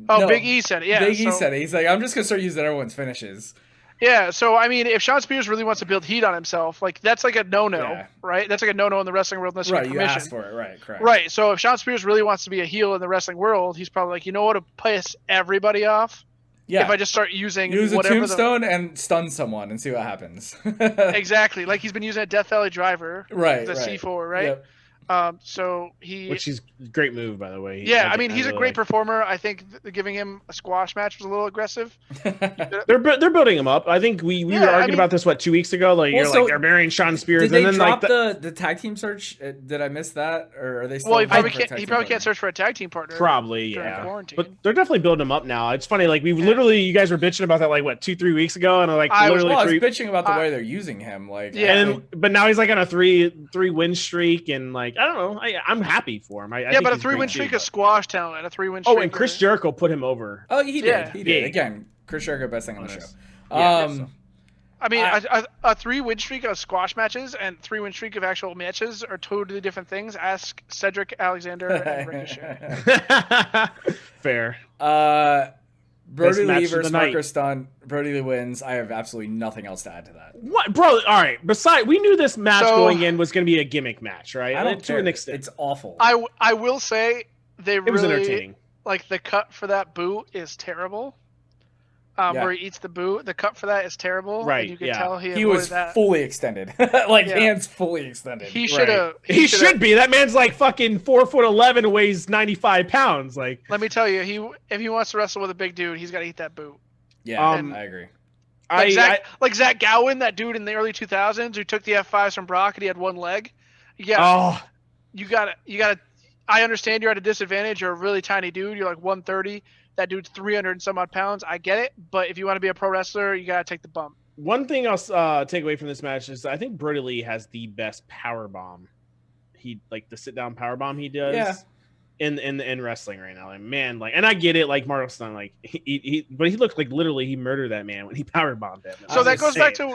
Oh, no, Big E said it. Yeah, Big E said it. He's like, I'm just gonna start using everyone's finishes. Yeah, so I mean, if Sean Spears really wants to build heat on himself, that's like a no-no, right? That's like a no-no in the wrestling world unless you get permission. You asked for it, right? Correct. Right. So if Sean Spears really wants to be a heel in the wrestling world, he's probably like, you know what, to piss everybody off. Yeah. If I just start use a tombstone and stun someone and see what happens. Exactly. Like he's been using a Death Valley Driver. Right. The C4, right? So he, which is a great move, by the way. yeah, I mean, he's a really great like- performer. I think giving him a squash match was a little aggressive. They're building him up. I think we Yeah, were I arguing mean- about this 2 weeks ago. Like Well, you're so like they're burying Sean Spears, Did they and then drop like the tag team search? Did I miss that, or are they still? Well, he probably looking for a can't. tag He team probably partner? can't search for a tag team partner. probably during yeah. quarantine. But they're definitely building him up now. It's funny, like we literally, you guys were bitching about that like what 2-3 weeks ago, and like I was- literally Well, I was three. bitching about the I- way they're using him. Like, Yeah. And but now he's like on a three win streak, and like I don't know, I'm happy for him. I Yeah, think but a he's 3-win great streak too, of squash talent, a 3-win streak. Oh, and Chris Jericho put him over. oh, he did. Yeah. He did. Yeah. Again, Chris Jericho, best thing on the show. Honest. Yeah, so. I mean, a 3-win streak of squash matches and 3-win streak of actual matches are totally different things. Ask Cedric Alexander and Ricochet. Fair. Brody Best match Lee of the versus night. Marco Stunt. Brody Lee wins. I have absolutely nothing else to add to that. What, bro? All right. Besides, we knew this match So- going in was going to be a gimmick match, right? I don't to care. an extent. It's awful. I will say they It was really entertaining. like the cut for that boot is terrible. Yeah. Where he eats the boot, the cut for that is terrible. Right, And you can yeah. tell he He avoided was that. fully extended, like Yeah. hands fully extended. He should have. Right. He should be. That man's like fucking 4'11" and weighs 95 pounds. Like, Let me tell you, if he wants to wrestle with a big dude, he's got to eat that boot. Yeah, I agree. Like Zach Gowen, that dude in the early 2000s who took the F5s from Brock and he had one leg. Yeah, you got to. I understand you're at a disadvantage. You're a really tiny dude. You're like 130. That dude's 300 and some odd pounds. I get it, but if you want to be a pro wrestler, you got to take the bump. one thing I'll take away from this match is I think Brody Lee has the best power bomb. He like the sit down power bomb he does. Yeah. In wrestling right now, like man, like, and I get it, like Marco Stunt, like but he looked like literally he murdered that man when he power bombed him. So that goes back to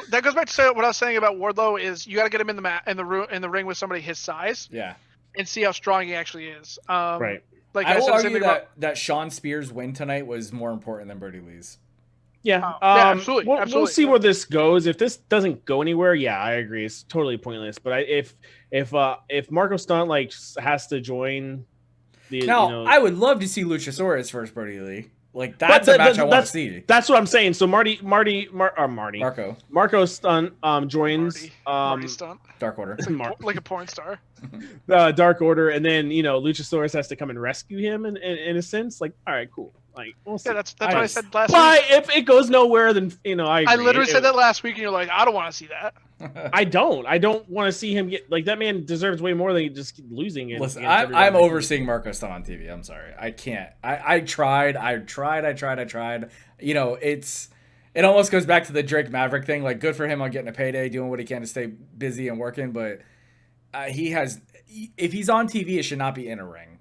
what I was saying about Wardlow is you got to get him in the ring with somebody his size Yeah. and see how strong he actually is. Right. Like I will said the same argue thing about- that Sean Spears' win tonight was more important than Brody Lee's. Yeah, yeah, absolutely, We'll absolutely. see where this goes. If this doesn't go anywhere, yeah, I agree. It's totally pointless. But if Marco Stunt like has to join the, Now, I would love to see Luchasaurus versus Brody Lee. Like that's a match I want to see. That's what I'm saying. So Marco Stunt joins Marty Stunt. Dark Order. Like a porn star. Dark Order, and then Luchasaurus has to come and rescue him in a sense. Like, all right, cool. Like, we'll see. Yeah, that's what I said last But week. if it goes nowhere, then I agree. I literally said that last week, and you're like, I don't want to see that. I don't want to see him get like that. Man deserves way more than he just keep losing. Listen, against everyone. I'm overseeing Marco Stunt on TV. I'm sorry, I can't. I tried. You know, it almost goes back to the Drake Maverick thing. Like, good for him on getting a payday, doing what he can to stay busy and working. But if he's on TV, it should not be in a ring.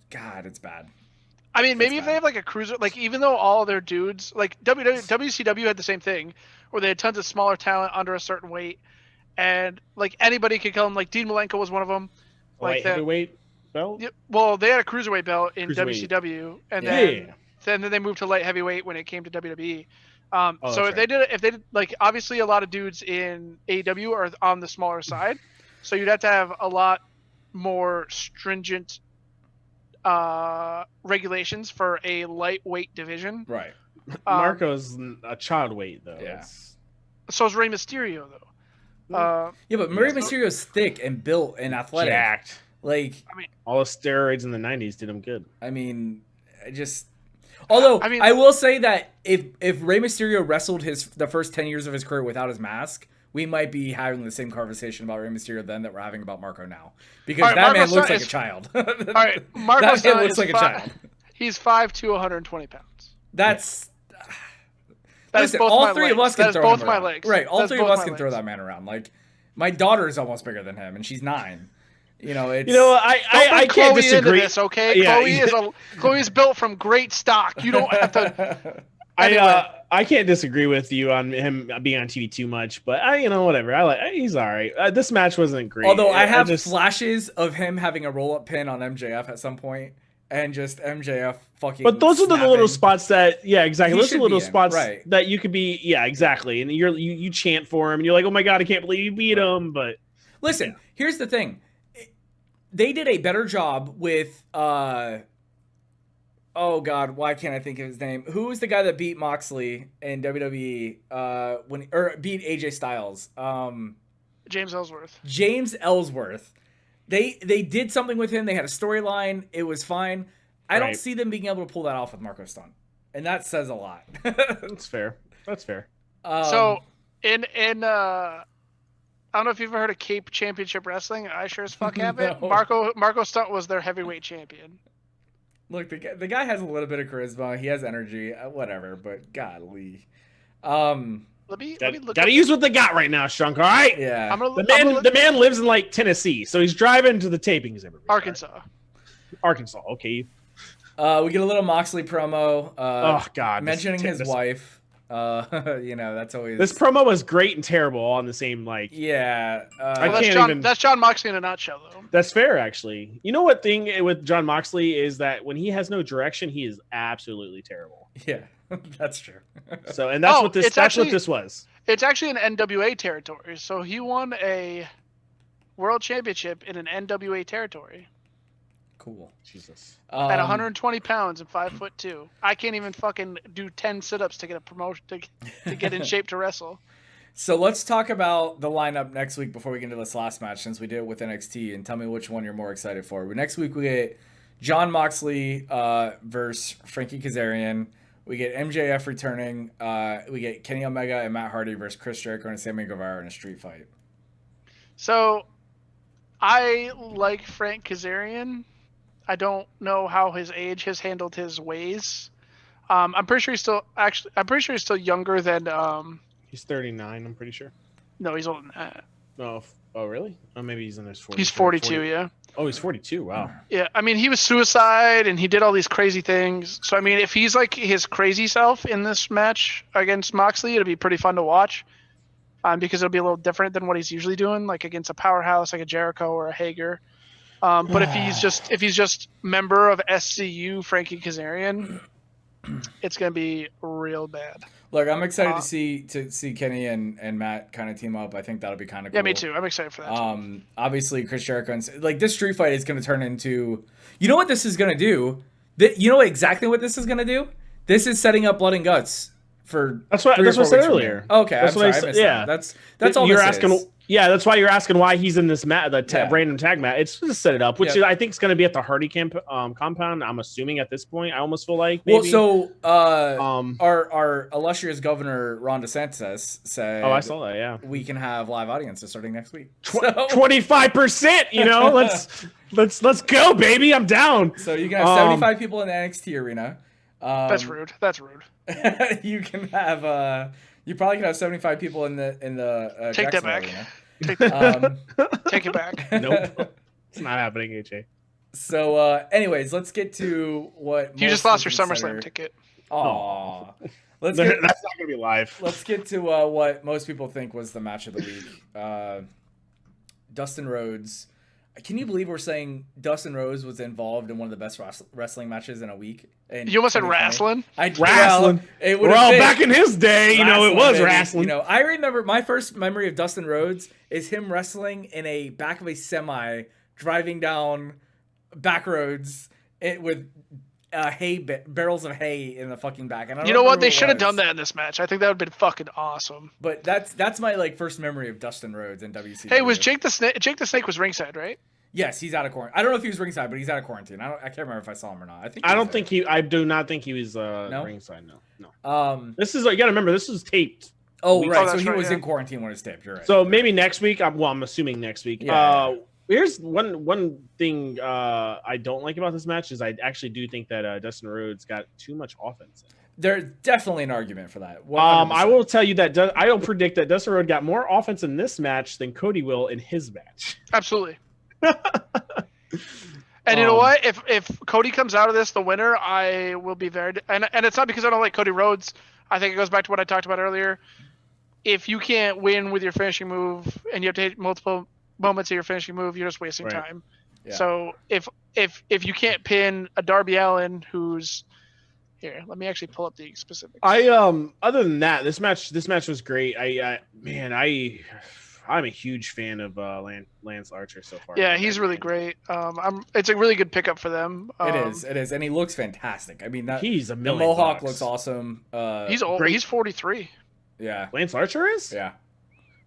God, it's bad. I mean, maybe if they have like a cruiser, like even though all their dudes, like WCW had the same thing, where they had tons of smaller talent under a certain weight, and like anybody could come. Like Dean Malenko was one of them. Light heavyweight belt. Yeah, well, they had a cruiserweight belt in Cruiserweight. WCW, and Yeah. then they moved to light heavyweight when it came to WWE. Oh, So that's if they did like obviously a lot of dudes in AEW are on the smaller side, so you'd have to have a lot more stringent regulations for a lightweight division. Right. Marco's a child weight though. Yeah. So is Rey Mysterio though. Yeah, but Rey Mysterio's thick and built and athletic. Jacked. Like, All the steroids in the '90s did him good. I mean, although I will say that if Rey Mysterio wrestled the first 10 years of his career without his mask, we might be having the same conversation about Rey Mysterio then that we're having about Marco now, because All right, that Marco man looks Stunt like a child. All right, Marco that man Stunt looks is like a child. He's 5'2", 120 pounds. That's. That is Listen, both all my three of legs. us can That is throw both him my around. legs. Right, all That's three of both us my can throw legs. that man around. Like, my daughter is almost bigger than him, and she's 9. You know, it's. I Don't bring can't Chloe disagree. into this, okay? Yeah. Chloe is built from great stock. You don't have to. Anyway. I can't disagree with you on him being on TV too much, but whatever. He's all right. This match wasn't great. Although I have flashes of him having a roll-up pin on MJF at some point, and just MJF fucking. But those are the little snapping. spots that, yeah, exactly. He Those are should little be in, spots right. that you could be, yeah, exactly. And you chant for him, and you're like, oh my god, I can't believe you beat him. But listen, here's the thing: they did a better job with. Oh God, why can't I think of his name? Who was the guy that beat Moxley in WWE? Beat AJ Styles? James Ellsworth. James Ellsworth They did something with him. They had a storyline. It was fine. I don't Right. see them being able to pull that off with Marco Stunt, and that says a lot. That's fair. That's fair. So in I don't know if you've ever heard of Cape Championship Wrestling. I sure as fuck have it. No. Marco Stunt was their heavyweight champion. Look, the guy has a little bit of charisma. He has energy. Whatever, but golly. Let me look. Gotta use what they got right now, Strunk. All right. Yeah. The man lives in like Tennessee, so he's driving to the tapings every week. Arkansas. Right? Arkansas. Okay. We get a little Moxley promo. Oh God. Mentioning his wife. That's always. This promo was great and terrible all in the same like. Yeah. That's John Moxley in a nutshell, though. That's fair, actually. You know what thing with John Moxley is that when he has no direction, he is absolutely terrible. Yeah, that's true. So, and that's what this was. It's actually an NWA territory. So he won a world championship in an NWA territory. Cool. Jesus. At 120 pounds and 5'2". I can't even fucking do 10 sit-ups to get a promotion to get in shape to wrestle. So let's talk about the lineup next week before we get into this last match, since we did it with NXT, and tell me which one you're more excited for. Next week we get John Moxley versus Frankie Kazarian. We get MJF returning. We get Kenny Omega and Matt Hardy versus Chris Jericho and Sammy Guevara in a street fight. So I like Frank Kazarian. I don't know how his age has handled his ways. I'm pretty sure he's still younger than. He's 39. I'm pretty sure. No, he's older than that. No. Oh, really? Oh, maybe he's in his 40s. He's 42. Yeah. Oh, he's 42. Wow. Yeah, I mean, he was suicide and he did all these crazy things. So I mean, if he's like his crazy self in this match against Moxley, it'll be pretty fun to watch. Because it'll be a little different than what he's usually doing, like against a powerhouse like a Jericho or a Hager. But if he's just member of SCU Frankie Kazarian, it's gonna be real bad. Look, I'm excited to see Kenny and Matt kind of team up. I think that'll be kind of cool. Yeah, me too. I'm excited for that. Too. Obviously Chris Jericho and like this street fight is going to turn into. You know what this is going to do? You know exactly what this is going to do? This is setting up Blood and Guts for. That's what I said earlier. Okay, that's I'm sorry. I missed that. That's all you're this asking. is. Yeah, that's why you're asking why he's in this random tag match. It's just set it up, which I think is going to be at the Hardy compound. I'm assuming at this point. I almost feel like maybe. Well, so our illustrious governor Ron DeSantis said, "Oh, I saw that. Yeah, we can have live audiences starting next week. 25%. You know, let's go, baby. I'm down. So you can have 75 people in the NXT arena. That's rude. That's rude. You can have. You probably can have 75 people in the take that back. Arena. Take it back. Nope, it's not happening, AJ. So, anyways, let's get to what you just lost your SummerSlam ticket. Aw, that's not gonna be live. Let's get to what most people think was the match of the week. Dustin Rhodes. Can you believe we're saying Dustin Rhodes was involved in one of the best wrestling matches in a week? You almost said wrestling? Wrestling. Well, back in his day, it was wrestling. I remember my first memory of Dustin Rhodes is him wrestling in a back of a semi, driving down back roads with barrels of hay in the fucking back. And you know what? They should have done that in this match. I think that would have been fucking awesome. But that's my first memory of Dustin Rhodes in WCW. Hey, was Jake the Snake? Jake the Snake was ringside, right? Yes, he's out of quarantine. I don't know if he was ringside, but he's out of quarantine. I can't remember if I saw him or not. I do not think he was ringside. No. This is you got to remember. This was taped. Oh, right. So he was in quarantine when it was taped. You're right. So maybe next week. I'm assuming next week. Yeah. Here's one thing I don't like about this match is I actually do think that Dustin Rhodes got too much offense. There's definitely an argument for that. 100%. I will tell you that I don't predict that Dustin Rhodes got more offense in this match than Cody will in his match. Absolutely. And you know what? If Cody comes out of this the winner, I will be very. And it's not because I don't like Cody Rhodes. I think it goes back to what I talked about earlier. If you can't win with your finishing move and you have to hit multiple moments of your finishing move, you're just wasting time. Yeah. So if you can't pin a Darby Allin who's here, let me actually pull up the specifics. Other than that, this match was great. I'm a huge fan of Lance Archer so far. Yeah, he's really great. It's a really good pickup for them. It is, and he looks fantastic. I mean, he's $1 million. The Mohawk looks awesome. He's old. He's 43. Yeah, Lance Archer is. Yeah.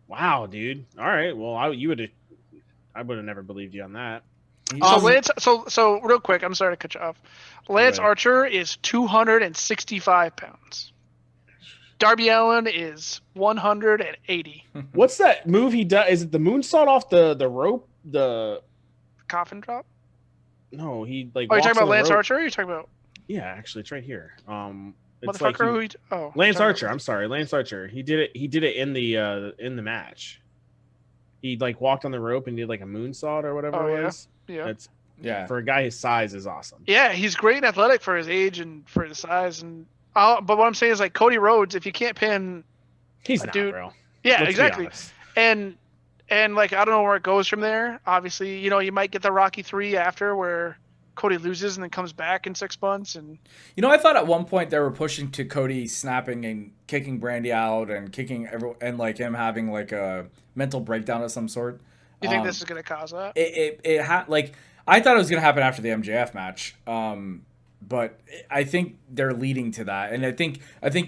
Wow, dude. All right. Well, I I would have never believed you on that. So Lance, so real quick, I'm sorry to cut you off. Lance Right. Archer is 265 pounds. Darby Allin is 180. What's that move he does? Is it the moonsault off the rope? The Coffin drop? no, he like. Oh, you're walks talking about on the Lance rope. Archer? Or you're talking about Yeah, actually, it's right here. It's motherfucker like he- who? Oh, Lance sorry. Archer. I'm sorry, Lance Archer. He did it. He did it in the match. He like walked on the rope and did like a moonsault or whatever Oh, it yeah? was. Yeah. That's Yeah. for a guy his size is awesome. Yeah, he's great and athletic for his age and for his size. And but what I'm saying is like Cody Rhodes, if you can't pin, He's a not, dude- bro. yeah, Let's be exactly. honest. And like I don't know where it goes from there. Obviously, you might get the Rocky 3 after where Cody loses and then comes back in 6 months. And I thought at one point they were pushing to Cody snapping and kicking Brandy out and kicking everyone, and like him having like a mental breakdown of some sort. you think this is gonna cause that? It had like I thought it was gonna happen after the MJF match, but I think they're leading to that, and I think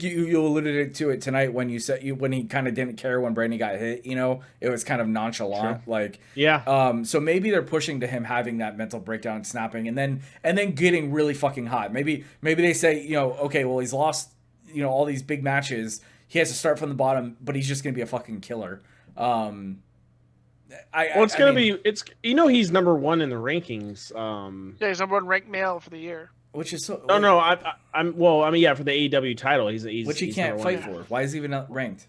you alluded to it tonight when you said when he kind of didn't care when Brandy got hit. It was kind of nonchalant, like Yeah. So maybe they're pushing to him having that mental breakdown, and snapping, and then getting really fucking hot. Maybe they say okay, well he's lost all these big matches, he has to start from the bottom, but he's just gonna be a fucking killer. It's gonna be. It's he's number one in the rankings. Yeah, he's number 1 ranked male for the year. Which is so. No. I'm. Well, I mean, yeah, for the AEW title, he's which he he's can't number fight one. for. Why is he even not ranked?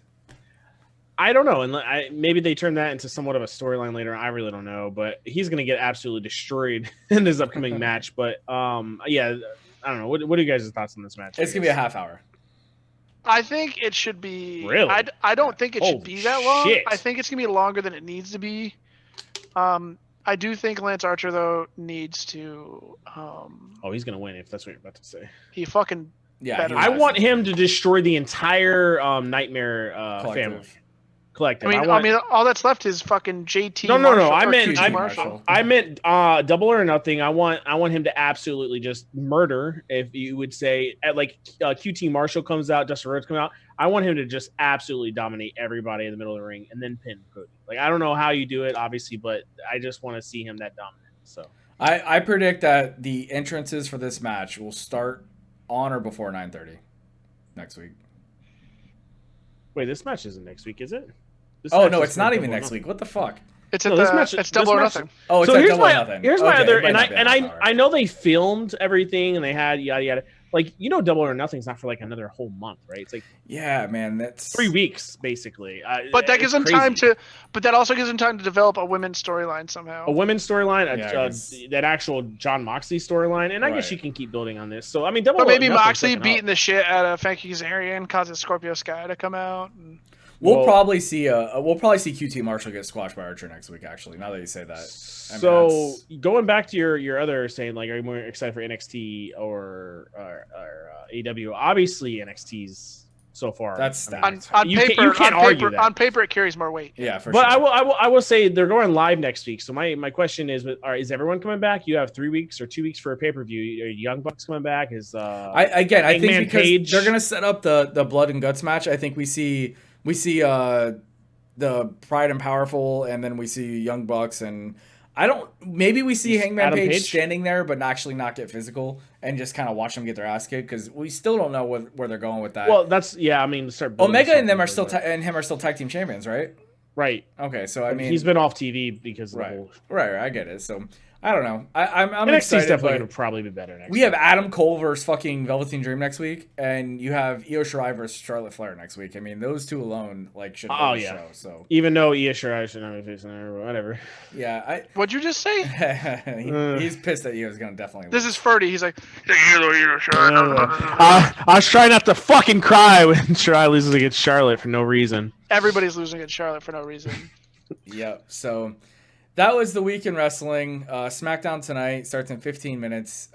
I don't know, and maybe they turn that into somewhat of a storyline later. I really don't know, but he's gonna get absolutely destroyed in this upcoming match. But yeah, I don't know. What are you guys' thoughts on this match? It's gonna be a half hour. I think it should be. Really? I don't think it should be that long. shit. I think it's gonna be longer than it needs to be. I do think Lance Archer though needs to. Oh, he's gonna win if that's what you're about to say. He fucking. Yeah, better. I want him to destroy the entire Nightmare family. Collective. I mean, all that's left is fucking JT. No. Marshall, I or meant QT Marshall. I meant Double or Nothing. I want him to absolutely just murder. If you would say at like QT Marshall comes out, Dustin Rhodes comes out. I want him to just absolutely dominate everybody in the middle of the ring and then pin Cody. Like I don't know how you do it, obviously, but I just want to see him that dominant. So I predict that the entrances for this match will start on or before 9:30 next week. wait, this match isn't next week, is it? Oh no, it's not even next week. What the fuck? It's No, at this the. match- it's this Double or match- Nothing. Oh, it's So like here's double or my nothing. here's my Okay, other, it might and not be a half hour. I know they filmed everything and they had yada yada. Like Double or Nothing's not for like another whole month, right? It's like Yeah, man, that's 3 weeks basically. But that it's gives them crazy. time to. But that also gives them time to develop a women's storyline somehow. A women's storyline, Yeah, I guess. that actual John Moxley storyline, and I guess Right. you can keep building on this. So I mean, Double But or maybe Nothing's Moxley looking beating up. the shit out of Frankie Kazarian causes Scorpio Sky to come out. And... we'll Well- probably see QT Marshall get squashed by Archer next week. Actually, now that you say that. I mean, So that's- going back to your other saying, like, are you more excited for NXT or AEW? Obviously, NXT's so far. That's I mean, stacked. On You paper, can't- you can't on argue paper, that. on paper, it carries more weight. Yeah, for But sure. I will say they're going live next week. So my question is, is everyone coming back? You have 3 weeks or 2 weeks for a pay per view. Are Young Bucks coming back? Is I think Hangman because Page- they're gonna set up the blood and guts match. I think we see the Pride and Powerful, and then we see Young Bucks, and maybe we see Hangman Adam Page, Page? standing there, but actually not get physical and just kind of watch them get their ass kicked, because we still don't know where they're going with that. well, that's I mean, start building Omega and them are something, still but- and him are still tag team champions, right? right. Okay, so I mean, He's been off TV because of right, the whole. right. I get it. So I don't know. I'm NXT's excited. definitely But going to probably be better next. we have Adam Cole versus fucking Velveteen Dream next week, and you have Io Shirai versus Charlotte Flair next week. I mean, those two alone should Oh, win the yeah. show. So Even though Shirai should not be facing her, but whatever. yeah, What'd you just say? he's pissed that Io's gonna definitely. This lose. is Ferdy. He's like, I was trying not to fucking cry when Shirai loses against Charlotte for no reason. everybody's losing against Charlotte for no reason. Yep. So that was the week in wrestling. SmackDown tonight starts in 15 minutes.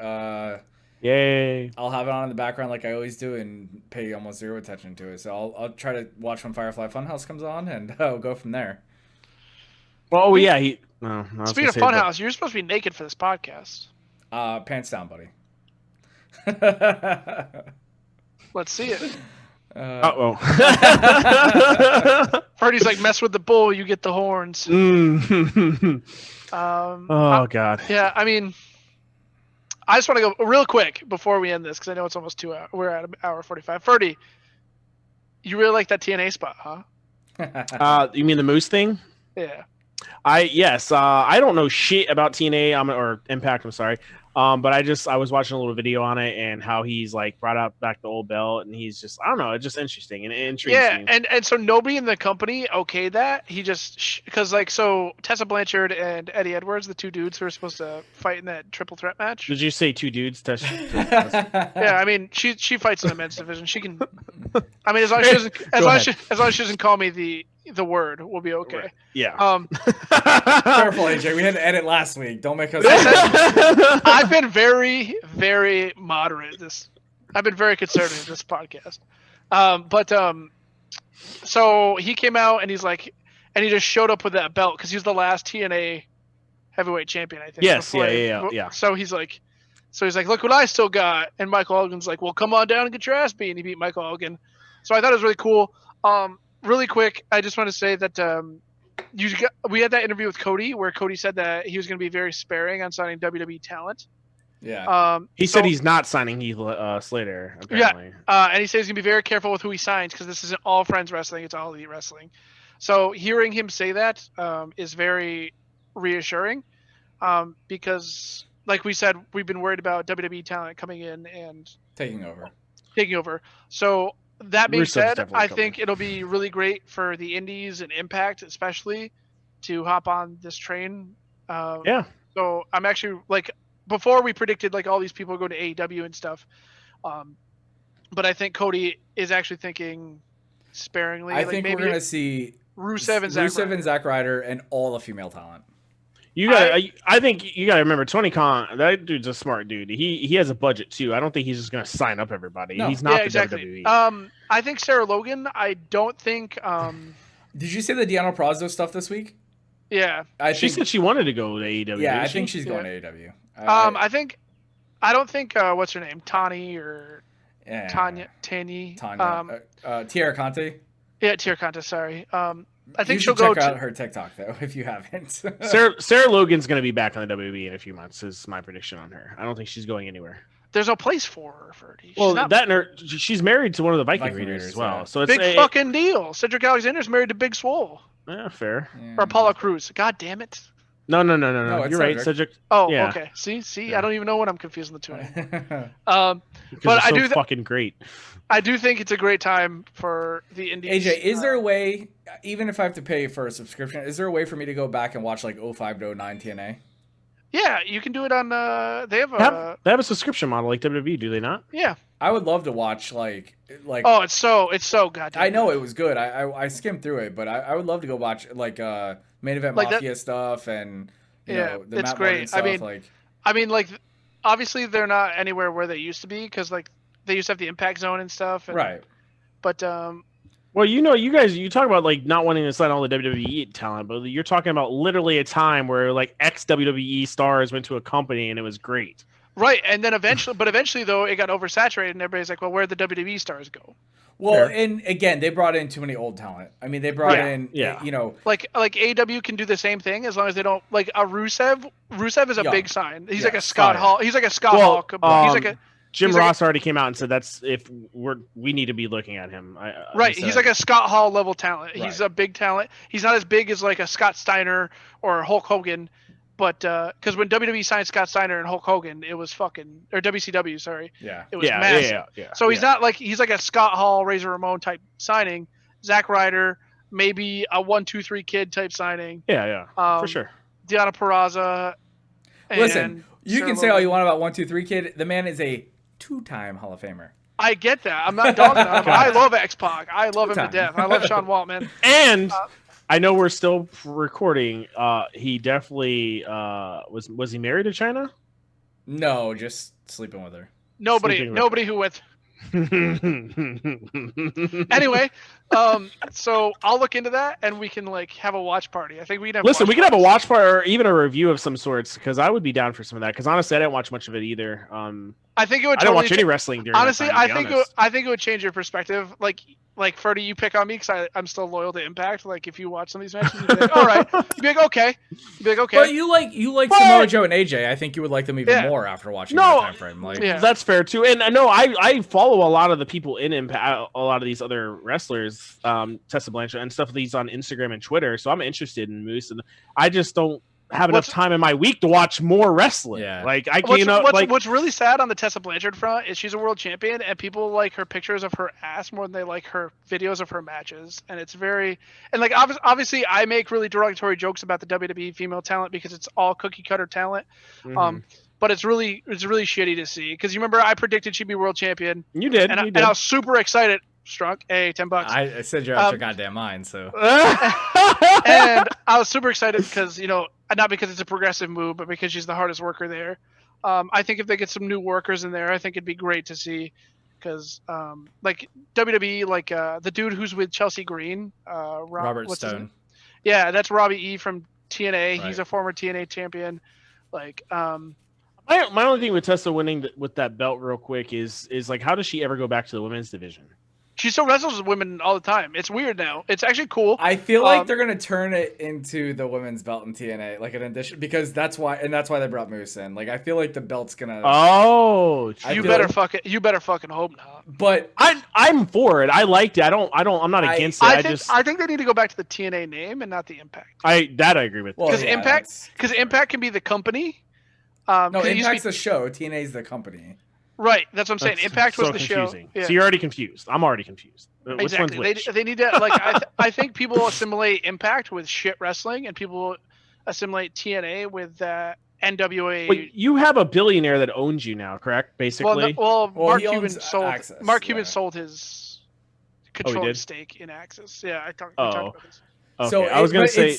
Yay! I'll have it on in the background like I always do and pay almost zero attention to it. So I'll try to watch when Firefly Funhouse comes on, and I'll go from there. Well, yeah, he. No, I was Speaking of gonna say, Funhouse, you're supposed to be naked for this podcast. Pants down, buddy. Let's see it. Uh-oh. Ferdy's like, mess with the bull, you get the horns. Oh, God. Yeah, I mean, I just want to go real quick before we end this, because I know it's almost 2 hours. We're at an hour 45. Ferdy, you really like that TNA spot, huh? You mean the Moose thing? Yeah. Yes. I don't know shit about TNA or Impact. I'm sorry. But I was watching a little video on it and how he's like brought out back the old belt, and he's just, I don't know, it's just interesting and it intrigues me. And so nobody in the company okayed that. He just because so Tessa Blanchard and Eddie Edwards, the 2 dudes who were supposed to fight in that triple threat match. Did you say 2 dudes? Yeah, I mean she fights in the men's division. She can. I mean, as long as she doesn't call me the word, we'll be okay. Right. Yeah. Careful, AJ. We had to edit last week. Don't make us. I've been very, very moderate. I've been very conservative this podcast. So he came out and he's like, and he just showed up with that belt because he was the last TNA heavyweight champion, I think. Yes. Yeah. So he's like, look what I still got. And Michael Hogan's like, well, come on down and get your ass beat. And he beat Michael Hogan. So I thought it was really cool. Really quick, I just want to say that we had that interview with Cody where Cody said that he was going to be very sparing on signing WWE talent. Yeah. He said he's not signing Heath Slater, apparently. Yeah. And he says he's going to be very careful with who he signs because this isn't all friends wrestling, it's all elite wrestling. So hearing him say that is very reassuring because, like we said, we've been worried about WWE talent coming in and taking over. So that being said, I coming. think it'll be really great for the indies and Impact especially to hop on this train. Yeah. So I'm actually like, before we predicted like all these people go to AEW and stuff, but I think Cody is actually thinking sparingly. I think maybe we're gonna see Rusev and Zack Ryder and all the female talent. I think you gotta remember Tony Khan. That dude's a smart dude. He has a budget too. I don't think he's just gonna sign up everybody. No. He's not the exactly. WWE. I think Sarah Logan. I don't think. Did you see the Deanna Prazo stuff this week? Yeah. She said she wanted to go to AEW. Yeah, I think she's going to AEW. I don't think what's her name, Tanya or Tanya. Tiara Conte. Yeah, Tiara Conte. Sorry. I think you she'll should go check out her TikTok though if you haven't. Sarah Logan's going to be back on the WWE in a few months. Is my prediction on her. I don't think she's going anywhere. There's no place for her, Ferdy. She's married to one of the Viking Raiders as well. Yeah. So it's big fucking deal. Cedric Alexander's married to Big Swole. Yeah, fair. Yeah. Or Apollo Crews. God damn it. No. it's You're right, Cedric. Oh, Yeah. okay. See, Yeah. I don't even know what I'm confusing the two anymore. But I do fucking great. I do think it's a great time for the indies. AJ, is there a way, even if I have to pay for a subscription, is there a way for me to go back and watch like 05 to 09 TNA? Yeah, you can do it on. They have a subscription model like WWE, do they not? Yeah. I would love to watch like. Oh, it's so goddamn. I know it was good. I skimmed through it, but I would love to go watch like main event like Mafia stuff and you know, the it's Matt great. Morgan stuff, I mean, like obviously they're not anywhere where they used to be because like they used to have the Impact Zone and stuff. And, right. But well, you talk about like not wanting to sign all the WWE talent, but you're talking about literally a time where like ex WWE stars went to a company and it was great. Right, and then eventually though it got oversaturated and everybody's like, well, where'd the WWE stars go? Well, and again, they brought in too many old talent. I mean, they brought in, you know, like AEW can do the same thing as long as they don't like a Rusev. Rusev is a big sign. He's like a Scott Hall. He's like a Scott Hall. He's like a Jim Ross already came out and said we need to be looking at him. He's like a Scott Hall level talent. Right. He's a big talent. He's not as big as like a Scott Steiner or Hulk Hogan, but because when WWE signed Scott Steiner and Hulk Hogan, it was fucking or WCW, sorry. Yeah. It was massive. Yeah. So he's not like he's like a Scott Hall, Razor Ramon type signing. Zack Ryder, maybe a 1-2-3 kid type signing. Yeah, for sure. Deanna Purrazzo. Listen, you can say all you want about 1-2-3 kid. The man is a 2-time Hall of Famer. I get that. I'm not dogging on him. I love X-Pac. I love him to death. I love Sean Waltman. And I know we're still recording. He definitely was he married to China? No, just sleeping with her. Nobody who went. Anyway, so I'll look into that and we can like have a watch party. I think we can have a watch party or even a review of some sorts because I would be down for some of that because honestly I didn't watch much of it either. I think it would. I don't Totally watch any wrestling during honestly, that time, to be honest. I think it would change your perspective. Like Ferdy, you pick on me because I'm still loyal to Impact. Like if you watch some of these matches, you'd be like, all right. You'd be like, okay. You'd be like, okay. But you like Samoa Joe and AJ. I think you would like them even more after watching that time frame. Like, that's fair too. And I know I follow a lot of the people in Impact, a lot of these other wrestlers, Tessa Blanchard and stuff. These on Instagram and Twitter. So I'm interested in Moose, and I just don't have enough time in my week to watch more wrestling. Yeah. Like I can't. What's really sad on the Tessa Blanchard front is she's a world champion, and people like her pictures of her ass more than they like her videos of her matches. And it's very like obviously I make really derogatory jokes about the WWE female talent because it's all cookie cutter talent. But it's really shitty to see because you remember I predicted she'd be world champion. You did, and I was super excited. Strunk, hey, $10. I said you're out your goddamn mind, so. And I was super excited because not because it's a progressive move, but because she's the hardest worker there. I think if they get some new workers in there, I think it'd be great to see. Because like WWE, like the dude who's with Chelsea Green, Robert Stone. Yeah, that's Robbie E from TNA. Right. He's a former TNA champion. Like, my only thing with Tessa winning with that belt real quick is like, how does she ever go back to the women's division? She still wrestles with women all the time. It's weird now. It's actually cool. I feel like they're gonna turn it into the women's belt in TNA, like an addition, because that's why they brought Moose in. Like I feel like the belt's gonna. Oh, you better fucking hope not. But I'm for it. I liked it. I'm not against it. I think they need to go back to the TNA name and not the Impact. I agree with. Because Impact can be the company. No, Impact's the show. TNA's the company. Right, that's what I'm saying. Impact was the confusing. show. Yeah. So you're already confused. I'm already confused. Exactly. They need to like. I think people assimilate Impact with shit wrestling, and people assimilate TNA with NWA. Wait, you have a billionaire that owns you now, correct? Basically. Mark Cuban sold. Access, Mark Cuban sold his controlling stake in Access. Yeah, I talked about this. Okay. So I was gonna say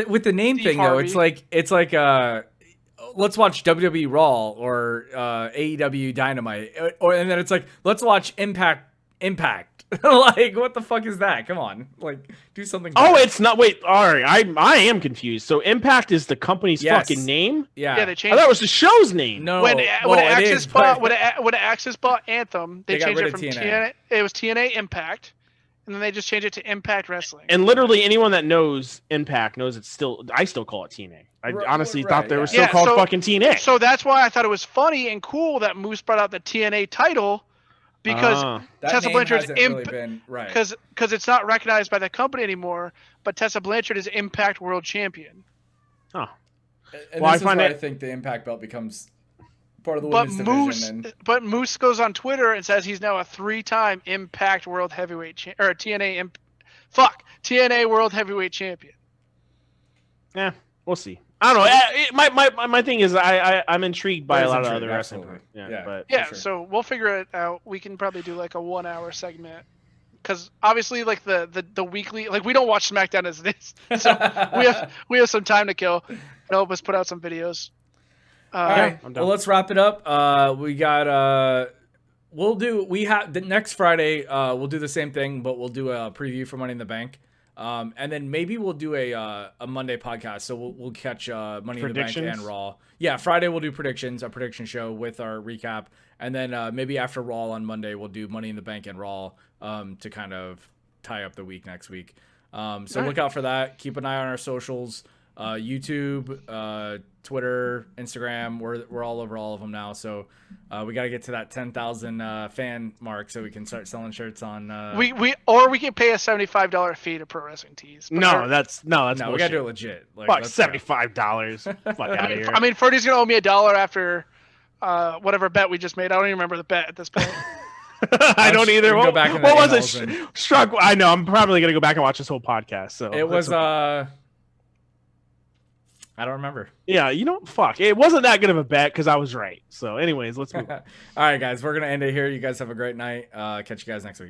with the name Steve thing Harvey. though, it's like let's watch WWE Raw or AEW Dynamite, and then it's like let's watch Impact. Like what the fuck is that? Come on, like do something better. Oh, it's not. Wait, all right. I am confused. So Impact is the company's fucking name? Yeah, they I changed. thought it was the show's name. No, when Access bought but- when Access bought Anthem, they got changed rid it of from TNA. TNA. It was TNA Impact, and then they just changed it to Impact Wrestling. And literally anyone that knows Impact knows it's still. I still call it TNA. I honestly thought they were still called fucking TNA. So that's why I thought it was funny and cool that Moose brought out the TNA title because Tessa Blanchard's because it's not recognized by the company anymore, but Tessa Blanchard is Impact World Champion. Oh, and well, I think the Impact belt becomes part of the women's division. But Moose goes on Twitter and says he's now a 3-time Impact World Heavyweight TNA World Heavyweight Champion. Yeah, we'll see. I don't know. My thing is I'm intrigued by a lot of other wrestling. So we'll figure it out. We can probably do like a 1-hour segment because obviously like the weekly, like we don't watch SmackDown as it is, so we have some time to kill and help us put out some videos. All right, well let's wrap it up. We got the next Friday. We'll do the same thing, but we'll do a preview for Money in the Bank. And then maybe we'll do a Monday podcast. So we'll catch Money in the Bank and Raw. Yeah, Friday we'll do predictions, a prediction show with our recap. And then maybe after Raw on Monday, we'll do Money in the Bank and Raw to kind of tie up the week next week. So look out for that. Keep an eye on our socials. YouTube, Twitter, Instagram. We're all over all of them now. So we got to get to that 10,000 fan mark so we can start selling shirts on. We can pay a $75 fee to Pro Wrestling Tees. No, that's we bullshit. gotta do it legit. Like, fuck $75. Fuck out of here. I mean, Ferdy's gonna owe me $1 after whatever bet we just made. I don't even remember the bet at this point. I don't either. Go back in the what was it? Struck. I know. I'm probably gonna go back and watch this whole podcast. So it was I don't remember. Yeah, fuck. It wasn't that good of a bet because I was right. So, anyways, let's move on. All right, guys, we're gonna end it here. You guys have a great night. Catch you guys next week.